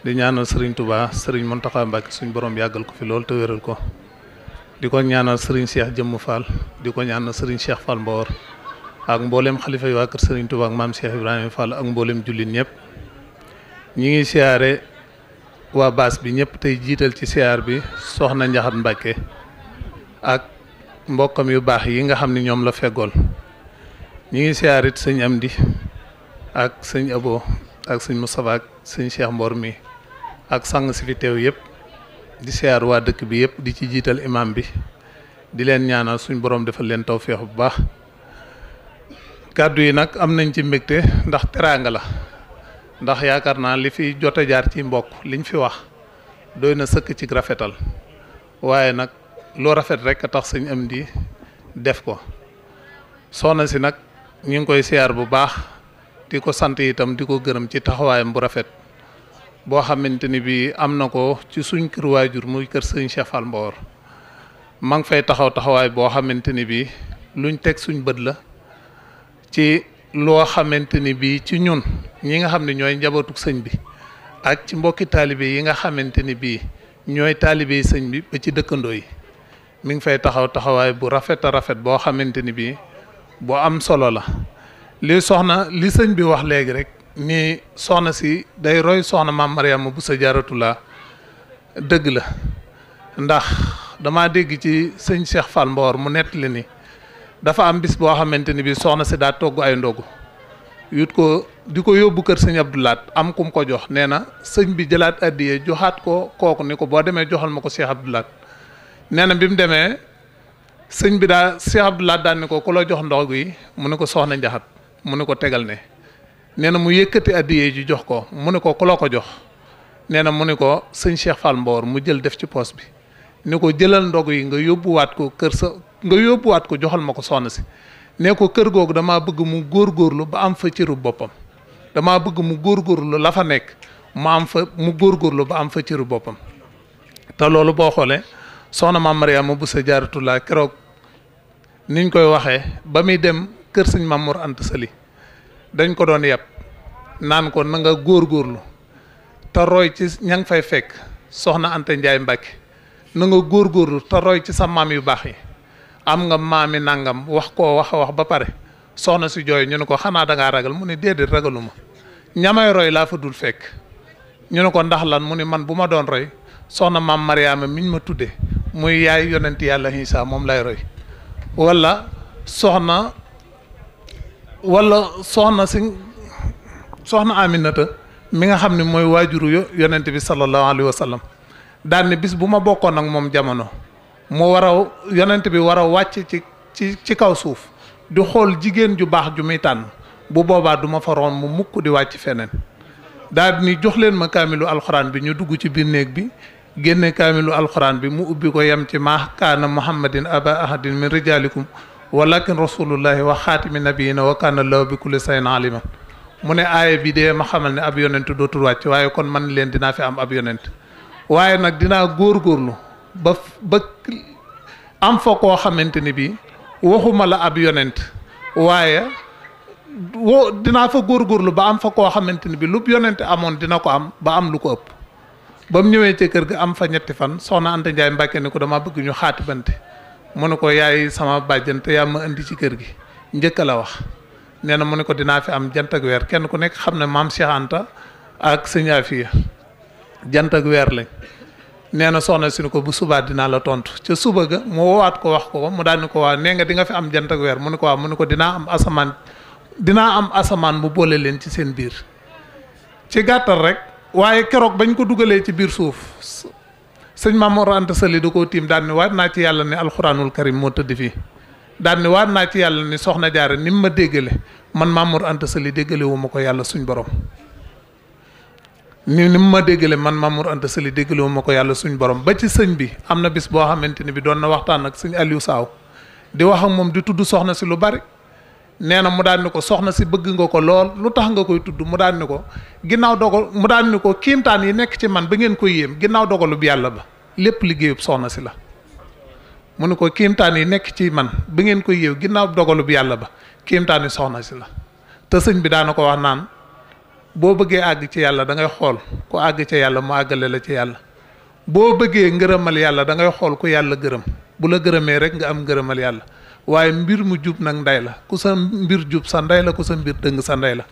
di ñaanal Serigne Touba Serigne Mountakha Mbacké suñ borom yàggal ko fi lool te wéral ko di ko ñaanal Serigne Cheikh Jëmm Fall di ko ñaanal Serigne Cheikh Fall Mbawar ak mboolem xalifa yi waa kër Serigne Touba ak maam Cheikh Ibrahima Fall ak mboolem jullit ñëpp ñi ngi siyaare waa baas bi ñëpp tey jiital ci siyaar bi soxna Njaxat Mbacké ak mbokkam yu baax yi nga xam ne ñoom la feggool ñi ngi siyaarit sëñ Amdi ak sëñ Abo ak sëñ Moustapha ak sëñ Cheikh Mbor mi ak sang si fi teew yëpp di siyaar waa dëkk bi yëpp di ci jiital imam bi di leen ñaanal suñ borom defal leen tawféex bu baax kàddu yi nag am nañ ci mbégte ndax teraanga la ndax yaakaar naa li fi jot a jaar ci mbokk liñ fi wax doy na sëkk ci rafetal waaye nag loo rafet rek a tax sëñ Amdi def ko soxna si nag ñu ngi koy siyaar bu baax di ko sant itam di ko gërëm ci taxawaayam bu rafet boo xamante ni bii am na ko ci suñ kër waajur muy kër sëñ Cheikh Fall Mbawar ma ngi fay taxawaay boo xamante ni bii luñ teg suñ bët la ci loo xamante ni bii ci ñun ñi nga xam ne ñooy njabootuk sëñ bi ak ci mbokki taalibe yi nga xamante ni bii ñooy taalibe yi sëñ bi ba ci dëkkandoo yi mi ngi fay taxawaay bu rafet a rafet boo xamante ni bii boo am solo la li sëñ bi wax léegi rek ni soxna si day roy soxna maam Mariama Bousso Jaaratullah dëgg la ndax dama dégg ci sëñ Cheikh Fall Mbawar mu nettali ni dafa am bis boo xamante ni bii soxna si daa togg ay ndogu yut ko di ko yóbbu kër sëñ Abdou Lahad am kum ko jox nee na sëñ bi jëlaat addiyee joxaat ko kooku ni ko boo demee joxal ma ko Cheikh Abdou Lahad nee na bi mu demee sëñ bi daa Cheikh Abdou Lahad daan ni ko ku la jox ndog yi mu ne ko soxna Njaxat mu ne ko tegal ne nee na mu yëkkati addiyee ji jox ko mu ne ko ku la ko jox nee na mu ne ko sëñ Cheikh Fall Mbawar mu jël def ci poos bi ni ko jëlal ndog yi nga yóbbuwaat ko ko joxal ma ko soxna si ne ko kër googu damaa bëgg mu góorgóorlu ba am fa cëru boppam damaa bëgg mu góorgóorlu la fa nekk mu góorgóorlu ba am fa cëru boppam te loolu boo xoolee soxna maam Mariama Bousso Jaaratullah keroog niñ koy waxee ba muy dem kër sëñ Mamour Anta Sali dañ ko doon yeb naan ko na nga góorgóorlu te roy ci ña ngi fay fekk soxna Anta Njaay Mbàkke na nga góorgóorlu te roy ci sa maam yu baax yi am nga maami nangam wax koo wax ba pare soxna si jooy ñu ne ko xanaa dangaa ragal mu ne déedéet ragaluma ñamay roy laa fa dul fekk ñu ne ko ndax lan mu ne man bu ma doon roy soxna maam Mariama miñ ma tudde muy yaay yonent yàlla Isaa moom lay roy wala soxna Aminata mi nga xam ne mooy waajuru yonent bi sallallahu alayhi wa sallam daan ne bis bu ma bokkoon ak moom jamono mu war a yonent bi war a wàcc ci kaw suuf di xool jigéen ju baax ju muy tànn bu boobaa du ma fa roon mu mukk di wàcc feneen daal ni jox leen ma kaamilu alxuraan bi ñu dugg ci biir néeg bi génne kaamilu alxuraan bi mu ubbi ko yem ci maa kaana muhammadin aba ahadin min rijalikum walakin rasulullahi wa xaatimi nabiyina wa kaana lahu bi kulli shay'in aliman mu ne aaya bi dee ma xamal ne ab yonent dootul wàcc waaye kon man leen dinaa fi am ab yonent waaye nag dinaa góorgóorlu ba am fa koo xamante ni bii waxuma la ab yonent waaye dinaa fa góorgóorlu ba am fa koo xamante ni bii lu yonent amoon dina ko am ba am lu ko ëpp ba mu ñëwee ci kër ga am fa ñetti fan soxna Anta Ndiaye Mbàkke ni ko dama bëgg ñu xaatibante mu ne ko yaay sama bàjjante yaa ma indi ci kër gi njëkk la wax nee na mu ne ko dinaa fi am jant ak weer kenn ku nekk xam ne maam Cheikh Anta ak sëñ Afiya jant ak weer lañ nee na soxna si ni ko bu subaa dinaa la tontu ca suba ga mu woowaat ko wax ko mu daal ni ko waa nee nga di nga fi am jant ak weer mu ne ko waaw mu ne ko dinaa am asamaan mu boole leen ci seen biir ci gàttal rek waaye keroog bañ ko dugalee ci biir suuf sëñ Mamour Anta Sali da koo tiim daan ni waat naa ci yàlla ne alxuraanul karim moo tëdd fii daan ni waat naa ci yàlla ni soxna Jaara ni mu ma déggale man Mamour Anta Sali déggale wu ma ko yàlla suñ borom ni mu ma déggale man Mamour Anta Sali déggale wu ma ko yàlla suñ borom ba ci sëñ bi am na bis boo xamante ni bi doon na waxtaan ak sëñ Aliou Saaw di wax ak moom di tudd soxna si lu bari nee na mu daan ni ko soxna si bëgg nga ko lool lu tax nga koy tudd mu daan ni ko ginnaaw dogal mu daan ni ko kiimtaan yi nekk ci man ba ngeen koy yéem ginnaaw dogalub yàlla ba lépp liggéeyub soxna si la mu ni ko kiimtaan yi nekk ci man ba ngeen koy yéew ginnaaw dogalub yàlla ba kiimtaan yi soxna si la te sëñ bi daana ko wax naan boo bëggee àgg ci yàlla da ngay xool ku àgg ci yàlla mu àggale la ci yàlla boo bëggee ngërëmal yàlla da ngay xool ku yàlla gërëm bu la gërëmee rek nga am ngërëmal yàlla waaye mbir mu jub nag ndey la ku sa mbir jub sa ndey la ku sa mbir dëng sa ndey la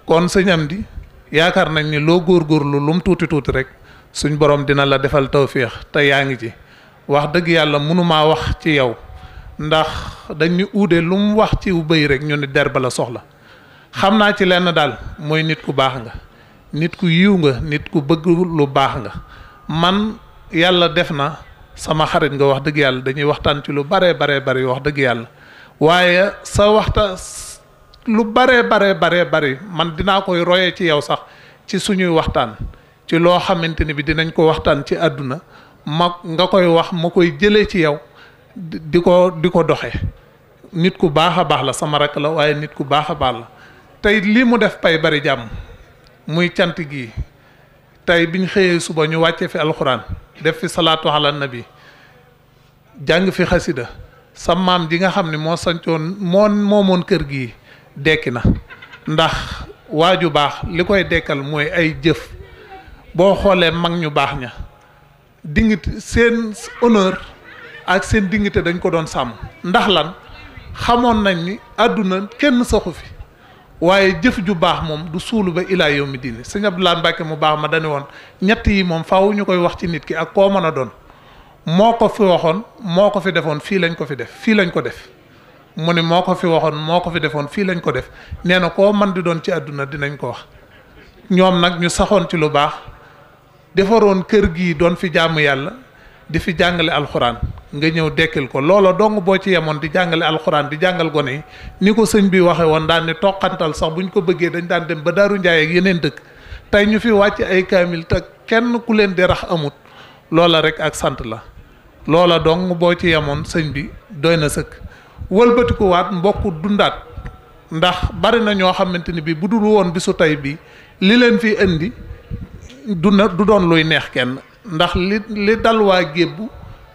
kon sëñ Amdi yaakaar nañ ni loo góorgóorlu lu mu tuuti tuuti rek suñ borom dina la defal tawféex te yaa ngi ci wax dëgg yàlla mënumaa wax ci yow ndax dañ ñu uude lu mu wax ci bëy rek ñu ni der ba la soxla xam naa ci lenn daal mooy nit ku baax nga nit ku yiw nga nit ku bëgg lu baax nga man yàlla def na sama xarit nga wax dëgg yàlla dañuy waxtaan ci lu baree bari wax dëgg yàlla waaye sa waxta lu baree bari man dinaa koy royee ci yow sax ci suñuy waxtaan ci loo xamante ni bi dinañ ko waxtaan ci àdduna nga koy wax ma koy jëlee ci yow di ko doxe nit ku baax a baax la sama rakk la waaye nit ku baax a baax la tey lii mu def pay bari jàmm muy cant gi tey biñ xëyee suba ñu wàcce fi alxuraan def fi salaatu ala nabi jàng fi xasida sa maam ji nga xam ne moo sancoon moomoon kër gi dekki na ndax waaju baax li koy dekkal mooy ay jëf boo xoolee mag ñu baax ña dignité seen honneur ak seen dignité dañ ko doon sàmm ndax lan xamoon nañ ni àdduna kenn saxu fi waaye jëf ju baax moom du suulu ba ilaa yawmi diini sëñ Abdoulaye Mbacke mu baax ma dañu woon ñett yi moom faaw ñu koy wax ci nit ki ak koo mën a doon moo ko fi waxoon moo ko fi defoon fii lañ ko fi def fii lañ ko def mu ne moo ko fi waxoon moo ko fi defoon fii lañ ko def nee na koo mën di doon ci àdduna dinañ ko wax ñoom nag ñu saxoon ci lu baax defaroon kër gii doon fi jaamu yàlla di fi jàngale alxuraan nga ñëw dekkil ko loola dong boo ci yemoon di jàngale alxuraan di jàngal gone yi ni ko sëñ bi waxe woon daan ni toqantal sax buñ ko bëggee dañ daan dem ba Daaru Njaay ak yeneen dëkk tey ñu fi wàcc ay kaamil te kenn ku leen di rax amut loola rek ak sant la loola dong boo ci yemoon sëñ bi doy na sëkk wëlbatiku waat mbokk dundaat ndax bari na ñoo xamante ni bi bu dul woon bisu tey bi li leen fi indi du doon luy neex kenn ndax li dal waa Gébbu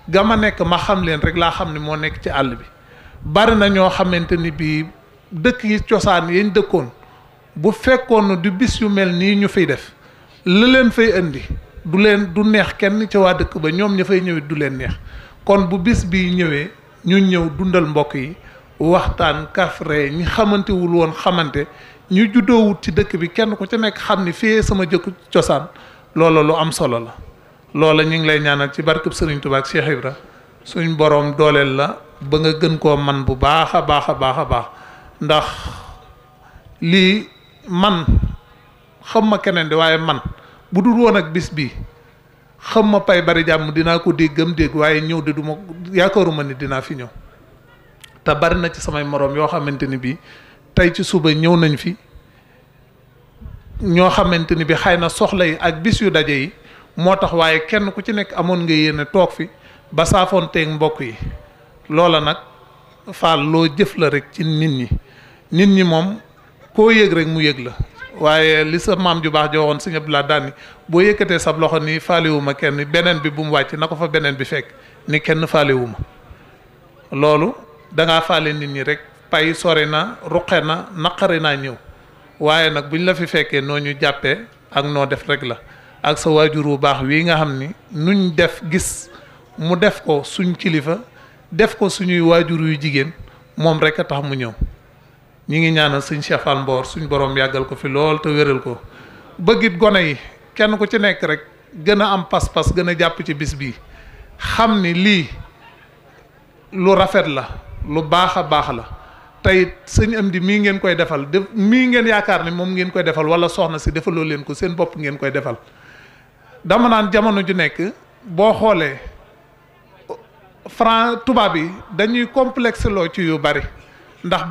gama nekk ma xam leen rek laa xam ne moo nekk ci àll bi bari na ñoo xamante ni bii dëkk yi cosaan yañ dëkkoon bu fekkoon du bis yu mel nii ñu fiy def li leen fay indi du neex kenn ci waa dëkk ba ñoom ña fay ñëwit du leen neex kon bu bis bi ñëwee ñu ñëw dundal mbokk yi waxtaan kafre ñi xamantewul woon xamante ñu juddoowut ci dëkk bi kenn ku ci nekk xam ni fii sama jëkku cosaan loola lu am solo la loola ñu ngi lay ñaanal ci barkeb Sëriñ Tuubaa ak Cheikh Ibra suñ boroom dooleel la ba nga gën koo man bu baax a baax ndax lii man xam ma keneen di waaye man bu dul woon ak bis bii xam ma pay bari jàmm dinaa ko déggam dégg waaye ñëw de du ma yaakaaruma ni dinaa fi ñëw te bari na ci samay moroom yoo xamante ni bii tey ci suba ñëw nañ fi ñoo xamante ni bi xëy na soxla yi ak bis yu daje yi moo tax waaye kenn ku ci nekk amoon nga yéene toog fi ba saafoonteeg mbokk yi loola nag faal loo jëf la rek ci nit ñi moom koo yëg rek mu yëg la waaye li sa maam ju baax joo woon Sëñ Abdoulaye daani boo yëkkatee sab loxo ni faaliwuma kenn beneen bi bu mu wàcc na ko fa beneen bi fekk ni kenn faaliwuma loolu dangaa faale nit ñi rek pay sori na ruqe na naqari naa ñëw waaye nag buñ la fi fekkee noo ñu jàppee ak noo def rek la ak sa waajur wu baax wii nga xam ni nuñ def gis mu def ko suñ kilifa def ko suñuy waajur yu jigéen moom rek a tax mu ñëw ñi ngi ñaanal sëñ Cheikh Fall Mboor suñ borom yàggal ko fi lool te wéral ko bëggit gone yi kenn ku ci nekk rek gën a am pas-pas gën a jàpp ci bis bii xam ni lii lu rafet la lu baax a baax la tey sëñ Amdi mii ngeen koy defal mii ngeen yaakaar ni moom ngeen koy defal wala soxna si defaloo leen ko seen bopp ngeen koy defal dama naan jamono ju nekk boo xoolee tubaab yi dañuy complexe loo ci yu bari ndax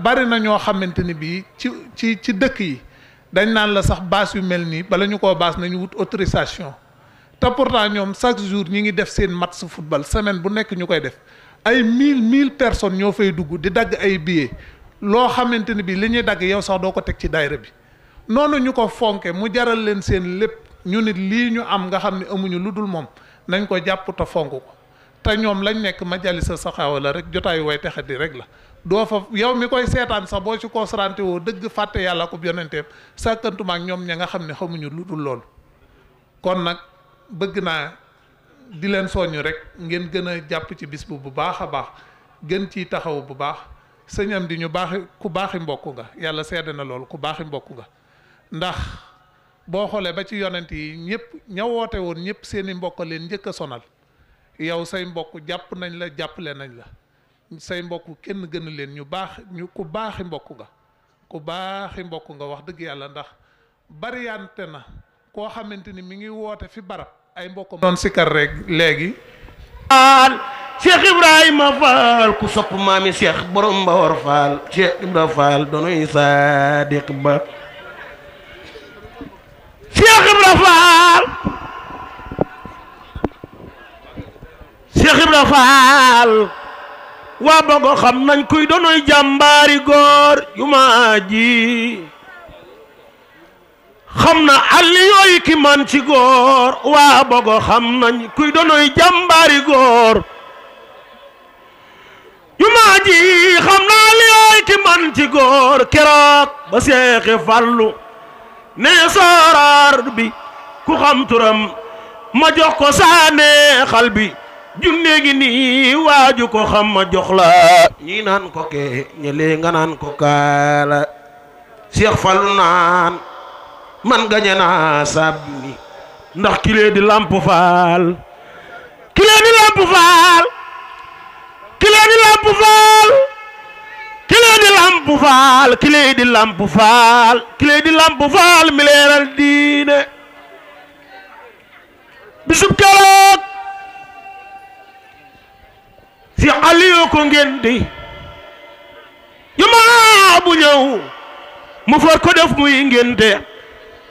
bari na ñoo xamante ni bii ci dëkk yi dañ naan la sax baas yu mel nii bala ñu koo baas nañu wut autorisation te pourtant ñoom chaque jour ñi ngi def seen match football semaine bu nekk ñu koy def ay mille personnes ñoo fay dugg di dagg ay billets loo xamante ni bii li ñuy dagg yow sax doo ko teg ci daayira bi noonu ñu ko fonke mu jaral leen seen lépp ñu nit lii ñu am nga xam ne amuñu lu dul moom nañ ko jàpp te fonk ko te ñoom lañ nekk majalisa saxaawa la rek jotaayu way texe di rek la doo fa yow mi koy seetaan sax boo ci concentré woo dëgg fàtte yàlla ko yonenteem sàkkantuma ak ñoom ña nga xam ne xamuñu lu dul loolu kon nag bëgg naa di leen soññ rek ngeen gën a jàpp ci bis bu baax a baax gën ciy taxaw bu baax sëñ Amdi ñu baaxi ku baaxi mbokk nga yàlla seede na loolu ku baaxi mbokk nga ndax boo xoolee ba ci yonent yi ñëpp ña woote woon ñëpp seeni mbokk leen njëkk a sonal yow say mbokk jàpp nañ la jàppale nañ la say mbokk kenn gën leen ñu baax ñu ku baaxi mbokk nga ku baaxi mbokk nga wax dëgg yàlla ndax bariyante na koo xamante ni mi ngi woote fi barab ay mbokk doon sikar rek léegi Cheikh Ibrahima Fall ku sopp maami Cheikh borom Mbawar Fall Cheikh Ibrahima Fall doonoy Sadiq ba Cheikh Ibrahima Fall Cheikh Ibrahima Fall waa bogo xam nañ kuy doonoy jàmbaari góor yu ma ji xam na àll yooyu ki man ci góor waa bogo xam nañ kuy doonoy jàmbaari góor yu ma ji xam na àll yooyu ki man ci góor keroog ba Seexi Fallu ne sooraar bi ku xam turam ma jox ko saane xal bi junne gi nii waaju ko xam ma jox la ñi naan ko ke ñëlee nga naan ko kaala Seex Fallu naan man gañe naa sab mi ndax kilee di Lamp Faal kilee di Lamp Faal kilee di Lamp Faal kilee di Lamp Faal kilee di Lamp Faal kilee di Lamp Faal mi leeral diine bisub keroog si Aliou ko ngeen di yuma bu ñëw mu for ko def muy ngénte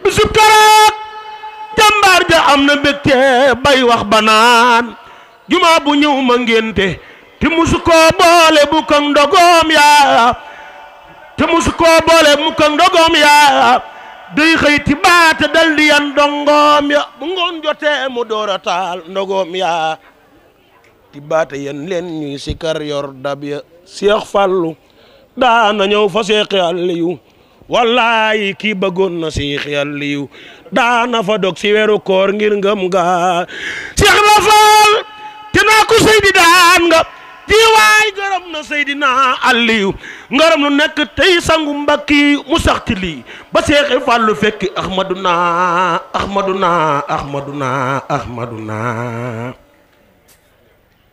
bisub keroog jàmbaar ja am na mbégte bay wax banaan juma bu ñëw ma ngénte te musu koo boole bu ko ndogoom yaa te musu koo boole mu ko ndogoom yaa day xëy ti baata dal di yan dongoom ya bu ngoon jotee mu door a taal ndogoom yaa ti baata yan leen ñuy sikar yor dab ya Seex Fallu daana ñëw fa Seexi Aliyu wallaay kii bëggoon na Seexi Aliyu daana fa dog si weeru koor ngir ngëm nga Seex la Faal te naa ko Seydi daan nga jiwaay gërëm na Seydina Aliyu ngërëm lu nekk tey sangu mbakki mu saxti lii ba Seexi Fallu fekki Ahmaduna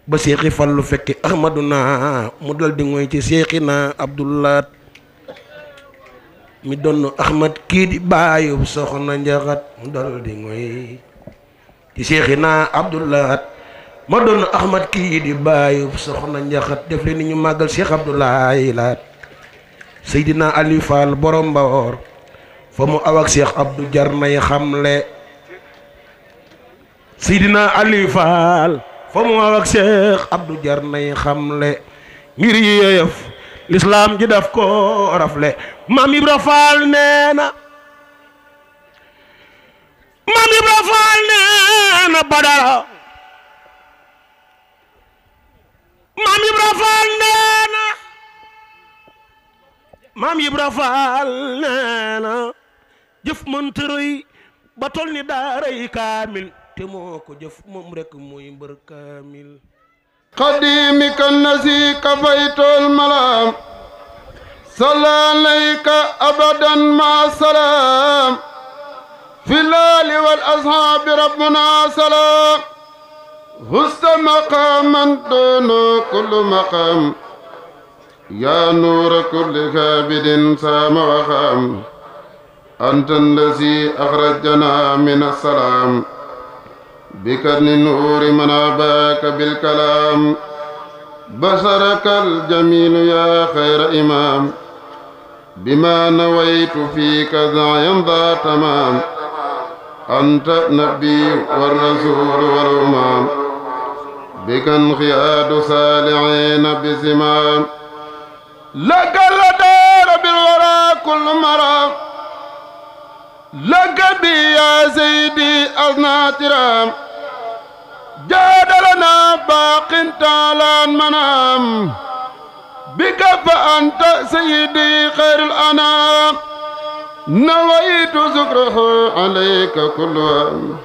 ba Seexi Fallu fekki Ahmaduna mu dal di ngoy ci Seexina Abdullah mi donn Ahmad kii di baayub soxna njaxat mu dal di ngoy ci Seexina Abdul Ahad ma donn Ahmad kii di baayub soxna njaxat def leen ni ñu màggal Cheikh Abdoulaye Laat Seydina Aliou Fall borom Mbaor fa mu aw ak Cheikh Abdou jar nay xamle Seydina Aliou Fall fa mu aw ak Cheikh Abdou jar nay xamle ngir yéeyëf l'islam ji daf ko rafle Maam Ibra Fall nee na Maam Ibra Fall nee na badara Maam Ibra Fall nee na Maam Ibra Fall nee na jëf mënta rëy ba tol ni daaray kaamil te moo ko jëf moom rek mooy mbër kaamil قديمك الذي كفيت الملام صلى عليك أبدا مع السلام في الليل والأصحاب ربنا سلام هست مقاما دون كل مقام يا نور كل كابد سام وخام أنت الذي أخرجنا من السلام بك النور من أباك بالكلام بصرك الجميل يا خير إمام بما نويت فيك دعيا ذا تمام أنت النبي والرسول والأمام بك انقياد صالحين بزمام لك الدار بالورى كل مرام لك بي يا سيدي أذناترام جاد لنا باق تعالى المنام بك فأنت سيدي خير الأنام نويت ذكره عليك كل عام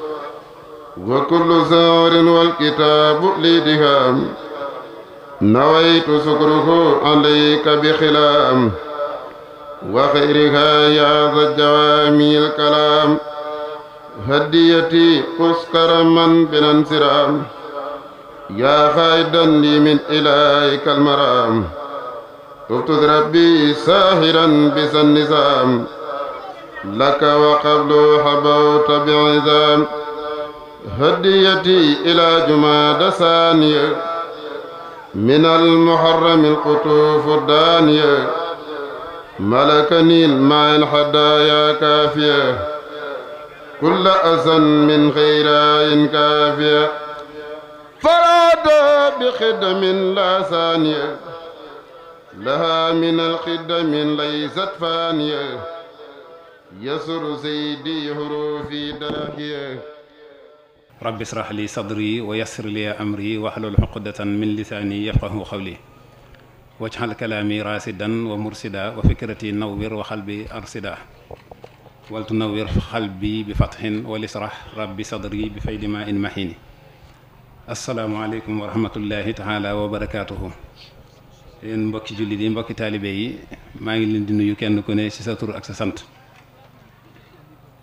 وكل زار والكتاب لدهام نويت ذكره عليك بخلام وخيرها يا ذا الجوامي الكلام هديتي أسكر من بلا انسرام يا خائدا لي من إليك المرام تبت ربي ساهرا بس النظام لك وقبل حبوت بعظام هديتي إلى جماد ثانية من المحرم القطوف الدانية ملكني الماء الحدايا كافية كل أذى من غير عين كافية فراد بخدم لا ثانية لها من الخدم ليست فانية يسر سيدي حروفي داهية رب اشرح لي صدري ويسر لي أمري واحلل عقدة من لساني يفقه قولي واجعل كلامي راسدا ومرسدا وفكرتي نور وقلبي أرسدا ولتنور قلبي بفتح ولشرح ربي صدري بفيد ماء محين السلام عليكم ورحمة الله تعالى وبركاته yéen mbokki jullit yi mbokki taalibe yi maa ngi leen di nuyu kenn ku ne ci sa tur ak sa sant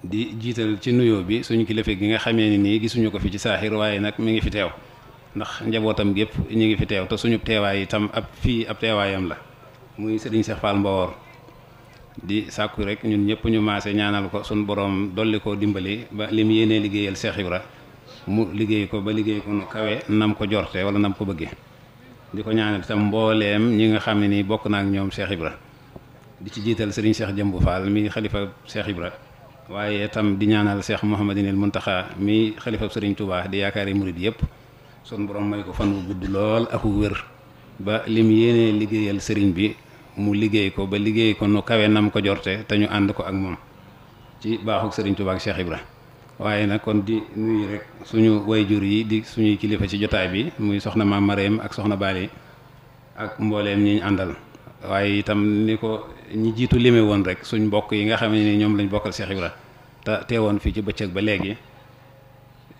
di jiital ci nuyoo bi suñu kilifa gi nga xamee ni nii gisuñu ko fi ci saaxir waaye nag mi ngi fi teew ndax njabootam gépp ñu ngi fi teew te suñu teewaay itam ab fii ab teewaayam la muy Serigne Cheikh Fall Mbawor di sàkku rek ñun ñëpp ñu maase ñaanal ko suñu borom dolli koo dimbali ba lim yéenee liggéeyal Cheikh Ibra mu liggéey ko ba liggéey ko nu kawe nam ko jorte wala nam ko bëggee di ko ñaanal itam mbooleem ñi nga xam ne nii bokk naa ak ñoom Cheikh Ibra di ci jiital Serigne Cheikh Jëmbu Fall mi xalifa Cheikh Ibra waaye itam di ñaanal Cheikh Mouhamadinil Muntaxa mi xalifa Serigne Touba di yaakaari murid yëpp sun borom may ko fan wu gudd lool ak wér ba lim yéenee liggéeyal Serigne bi mu liggéey ko ba liggéey ko nu kawe nam ko jorte te ñu ànd ko ak moom ci baaxuk Serigne Touba ak Cheikh Ibra waaye nag kon di nuyu rek suñu wayjur yi di suñuy kilifa ci jotaay bi muy soxna maam Mareem ak soxna Bali ak mbooleem ñi ñu àndal waaye itam ni ko ñi jiitu lime woon rek suñ mbokk yi nga xam ne ni ñoom lañ bokkal Cheikh Ibra te teewoon fii ci bëccëg ba léegi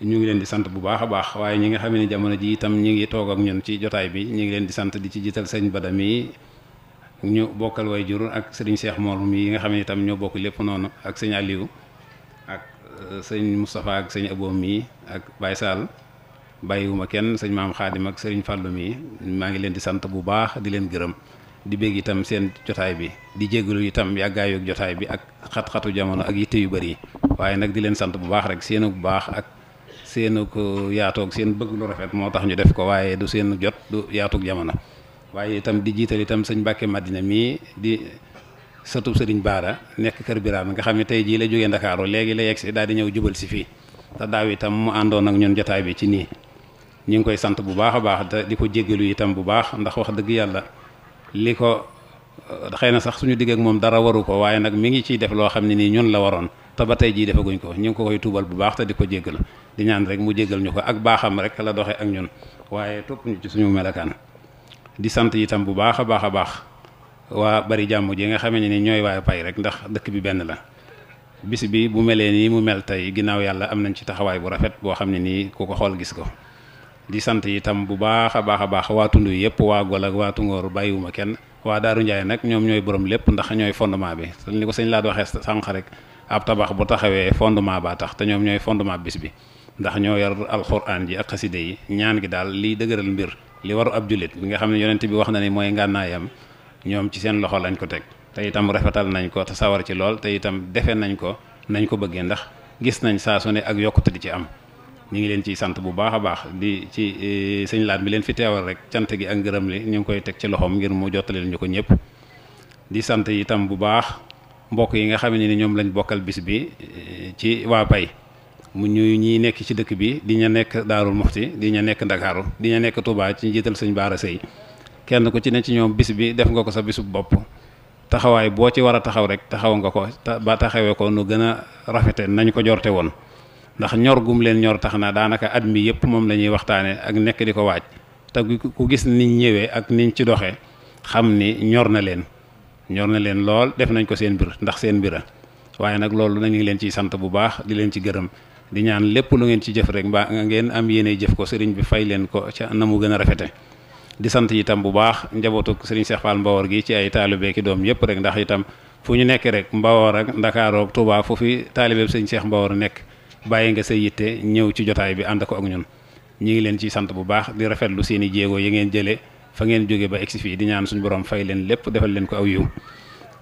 ñu ngi leen di sant bu baax a baax waaye ñi nga xam ne jamono ji itam ñi ngi toog ak ñun ci jotaay bi ñu ngi leen di sant di ci jiital sëñ Bada mi ñu bokkal wayjur ak sëriñ Cheikh Mor mi nga xam ne itam ñoo bokk lépp noonu ak sëñ Aliou sëñ Moustapha ak sëñ Abo mii ak Baye Sall bàyyiwuma kenn sëñ maam Xaadim ak sëriñ Fàllu mii maa ngi leen di sant bu baax di leen gërëm di bégg itam seen jotaay bi di jégalu itam yàggaayoog jotaay bi ak xat-xatu jamono ak yitte yu bëri yi waaye nag di leen sant bu baax rek seenu bu baax ak seenu ko yaatoog seen bëgg lu rafet moo tax ñu def ko waaye du seen jot du yaatoog jamono waaye itam di jiital itam sëñ Mbàkke Madina mii di sëtub sëriñ Baara nekk kër Birame nga xam ne tey jii la jógee Ndakaaru léegi la yegg si daal di ñëw jubal si fii te daaw itam mu àndoon ak ñun jotaay bi ci nii ñu ngi koy sant bu baax a baax te di ko jéggalu itam bu baax ndax wax dëgg yàlla li ko xëy na sax suñu digg ak moom dara waru ko waaye nag mi ngi ciy def loo xam ne nii ñun la waroon te ba tey jii defaguñ ko ñu ngi ko koy tuubal bu baax te di ko jéggalu di ñaan rek mu jéggal ñu ko ak baaxam rek la doxee ak ñun waaye topp ñu ci suñu melakaan di sant itam bu baax a baax a baax waa bari jàmm ji nga xamee ne ni ñooy waaye pay rek ndax dëkk bi benn la bis bi bu melee nii mu mel tey ginnaaw yàlla am nañ ci taxawaay bu rafet boo xam ne nii ku ko xool gis ko di sant itam bu baax a baax waa tund yëpp waa Gol ak waa Tungóor bàyyiwuma kenn waa Daaru Njaay nag ñoom ñooy borom lépp ndax ñooy fondement bi ni ko sëñ Laat waxee sànq rek ab tabax bu taxawee fondement baa tax te ñoom ñooy fondement bis bi ndax ñoo yor alxuraan ji ak xaside yi ñaan gi daal liy dëgëral mbir li waru ab jullit bi nga xam ne yonent bi wax na ni mooy ngànnaayam ñoom ci seen loxo lañ ko teg te itam rafetal nañ ko te sawar ci lool te itam defe nañ ko bëggee ndax gis nañ saa su ne ak yokkute di ci am ñu ngi leen ciy sant bu baax a baax di ci sëñ Laat bi leen fi teewal rek cant gi ak ngërëm li ñu ngi koy teg ci loxoom ngir mu jottaleel ñu ko ñëpp di sant itam bu baax mbokk yi nga xam ne ni ñoom lañ bokkal bis bi ci waa Pay mu ñuy ñi nekk ci dëkk bi di ña nekk Daarul Muxti di ña nekk Ndakaaru di ña nekk Touba ci njiital sëñ Baara Sëy kenn ku ci ne ci ñoom bis bi def nga ko sa bisub bopp taxawaay boo ci war a taxaw rek taxaw nga ko ba taxawee ko nu gën a rafete nañ ko jorte woon ndax ñor gum leen ñor tax na daanaka at mi yëpp moom la ñuy waxtaane ak nekk di ko waaj te ku gis niñ ñëwee ak niñ ci doxee xam ni ñor na leen lool def nañ ko seen mbir ndax seen mbira waaye nag loolu nañu ngi leen ciy sant bu baax di leen ci gërëm di ñaan lépp lu ngeen ci jëf rek mbaa ngeen am yéene jëf ko sëriñ bi fay leen ko ca na mu gën a rafete di sant itam bu baax njabootu sëriñ Cheikh Fall Mbawor gi ci ay taalibe ki doom yëpp rek ndax itam fu ñu nekk rek Mbawor ak Ndakaaru ak Touba fu fi taalibe sëriñ Cheikh Mbawor nekk bàyyi nga sa yitte ñëw ci jotaay bi ànd ko ak ñun ñi ngi leen ciy sant bu baax di rafetlu seeni jéego yi ngeen jëlee fa ngeen jóge ba egsi fii di ñaan suñu borom fay leen lépp defal leen ko aw yiw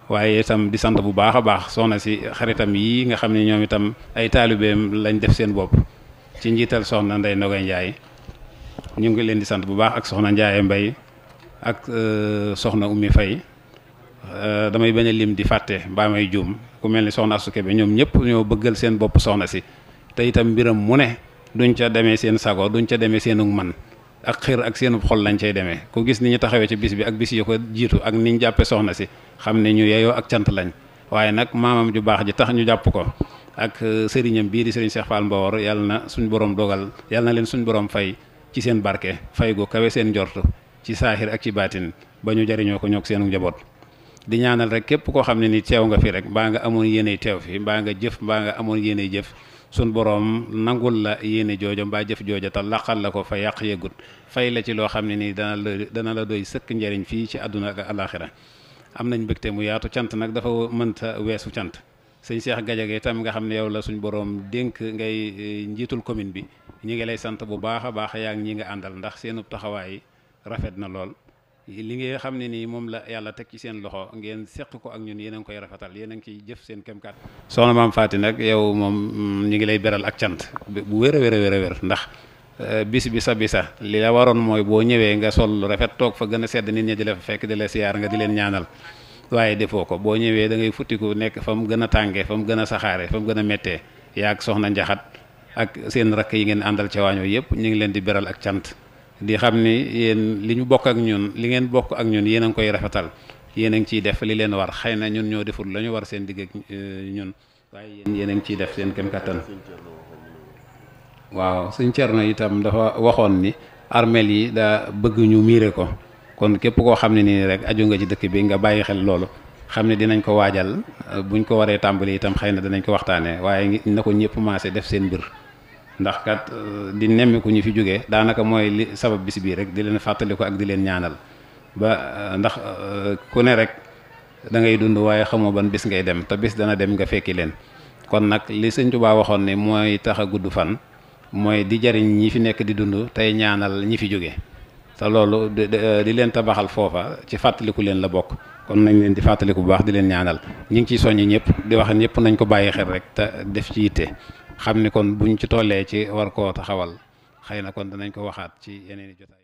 waaye itam di sant bu baax a baax soxna si xaritam yi nga xam ne ñoom itam ay taalibeem lañ def seen bopp ci njiital soxna Ndey Nogay Njaay ñu ngi leen di sant bu baax ak soxna Njaaye Mbay ak soxna Ummi Fay damay bañ a lim di fàtte mbaa may juum ku mel ni soxna Asu Kebe ñoom ñëpp ñoo bëggal seen bopp soxna si te itam mbiram mu ne duñ ca demee seen sago duñ ca demee seenu man ak xër ak seenu xol lañ cay demee ku gis ni ñu taxawee ci bis bi ak bis yi ko jiitu ak niñ jàppe soxna si xam ne ñu yeyoo ak cant lañ waaye nag maamam ju baax ji tax ñu jàpp ko ak sëriñam bii di sëriñ Cheikh Fall Mbawor yàlla na suñ borom dogal yàlla na leen suñ borom fay ci seen barke fay gu kawe seen njort ci saaxir ak ci baatin ba ñu jariñoo ko ñoog seenu njaboot di ñaanal rek képp koo xam ne ni teew nga fi rek mbaa nga amoon yéeney teew fi mbaa nga jëf mbaa nga amoon yéeney jëf sun borom nangul la yéene jooja mbaa jëf jooja te laqal la ko fa yàq yëgut fay la ci loo xam ne nii dana la doy sëkk njariñ fii ci àdduna ak alaxira am nañ mbégte mu yaatu cant nag dafa mënta weesu cant sëñ Cheikh Gadiaga itam nga xam ne yow la suñ borom dénk ngay njiitul commune bi ñi ngi lay sant bu baax a baax yaa ngi ñi nga àndal ndax seenub taxawaay rafet na lool li nga xam ne nii moom la yàlla teg ci seen loxo ngeen seq ko ak ñun yéen a ngi koy rafetal yéen a ngi ciy jëf seen kem kat soxna maam Faati nag yow moom ñu ngi lay beral ak cant bu wér a wér ndax bis bi sa bisa li la waroon mooy boo ñëwee nga sol lu rafet toog fa gën a sedd nit ñi di la fa fekk di la siyaar nga di leen ñaanal waaye defoo ko boo ñëwee da ngay futtiku nekk fa mu gën a tàngee fa mu gën a saxaare fa mu gën a méttee yaa ak soxna njaxat ak seen rakk yi ngeen àndal ca waañoo yëpp ñu ngi leen di beral ak cant di xam ni yéen li ñu bokk ak ñun li ngeen bokk ak ñun yéen a ngi koy rafetal yéen a ngi ciy def li leen war xëy na ñun ñoo deful la ñu war seen digg ak ñun waaye yéen a ngi ciy def seen kem kattan waaw sëñ Cerno itam dafa waxoon ni armeel yi daa bëgg ñu miire ko kon képp koo xam ne nii rek aju nga ci dëkk bi nga bàyyi xel loolu xam ne dinañ ko waajal buñ ko waree tàmbali itam xëy na dinañ ko waxtaanee waaye na ko ñëpp maase def seen mbir ndax kat di nemmiku ñu fi jógee daanaka mooy li sabab bis bii rek di leen fàttali ko ak di leen ñaanal ba ndax ku ne rek da ngay dund waaye xamoo ban bis ngay dem te bis dana dem nga fekki leen kon nag li sëñ Tuubaa waxoon ne mooy tax a gudd fan mooy di jariñ ñi fi nekk di dund tey ñaanal ñi fi jóge te loolu di leen tabaxal foofa ci fàttaliku leen la bokk kon nañ leen di fàttaliku bu baax di leen ñaanal ñi ngi ciy soññi ñëpp di wax ñëpp nañ ko bàyyi xel rek te def ci yitte xam ni kon buñ ci tollee ci war koo taxawal xëy na kon danañ ko waxaat ci yeneen i jotaay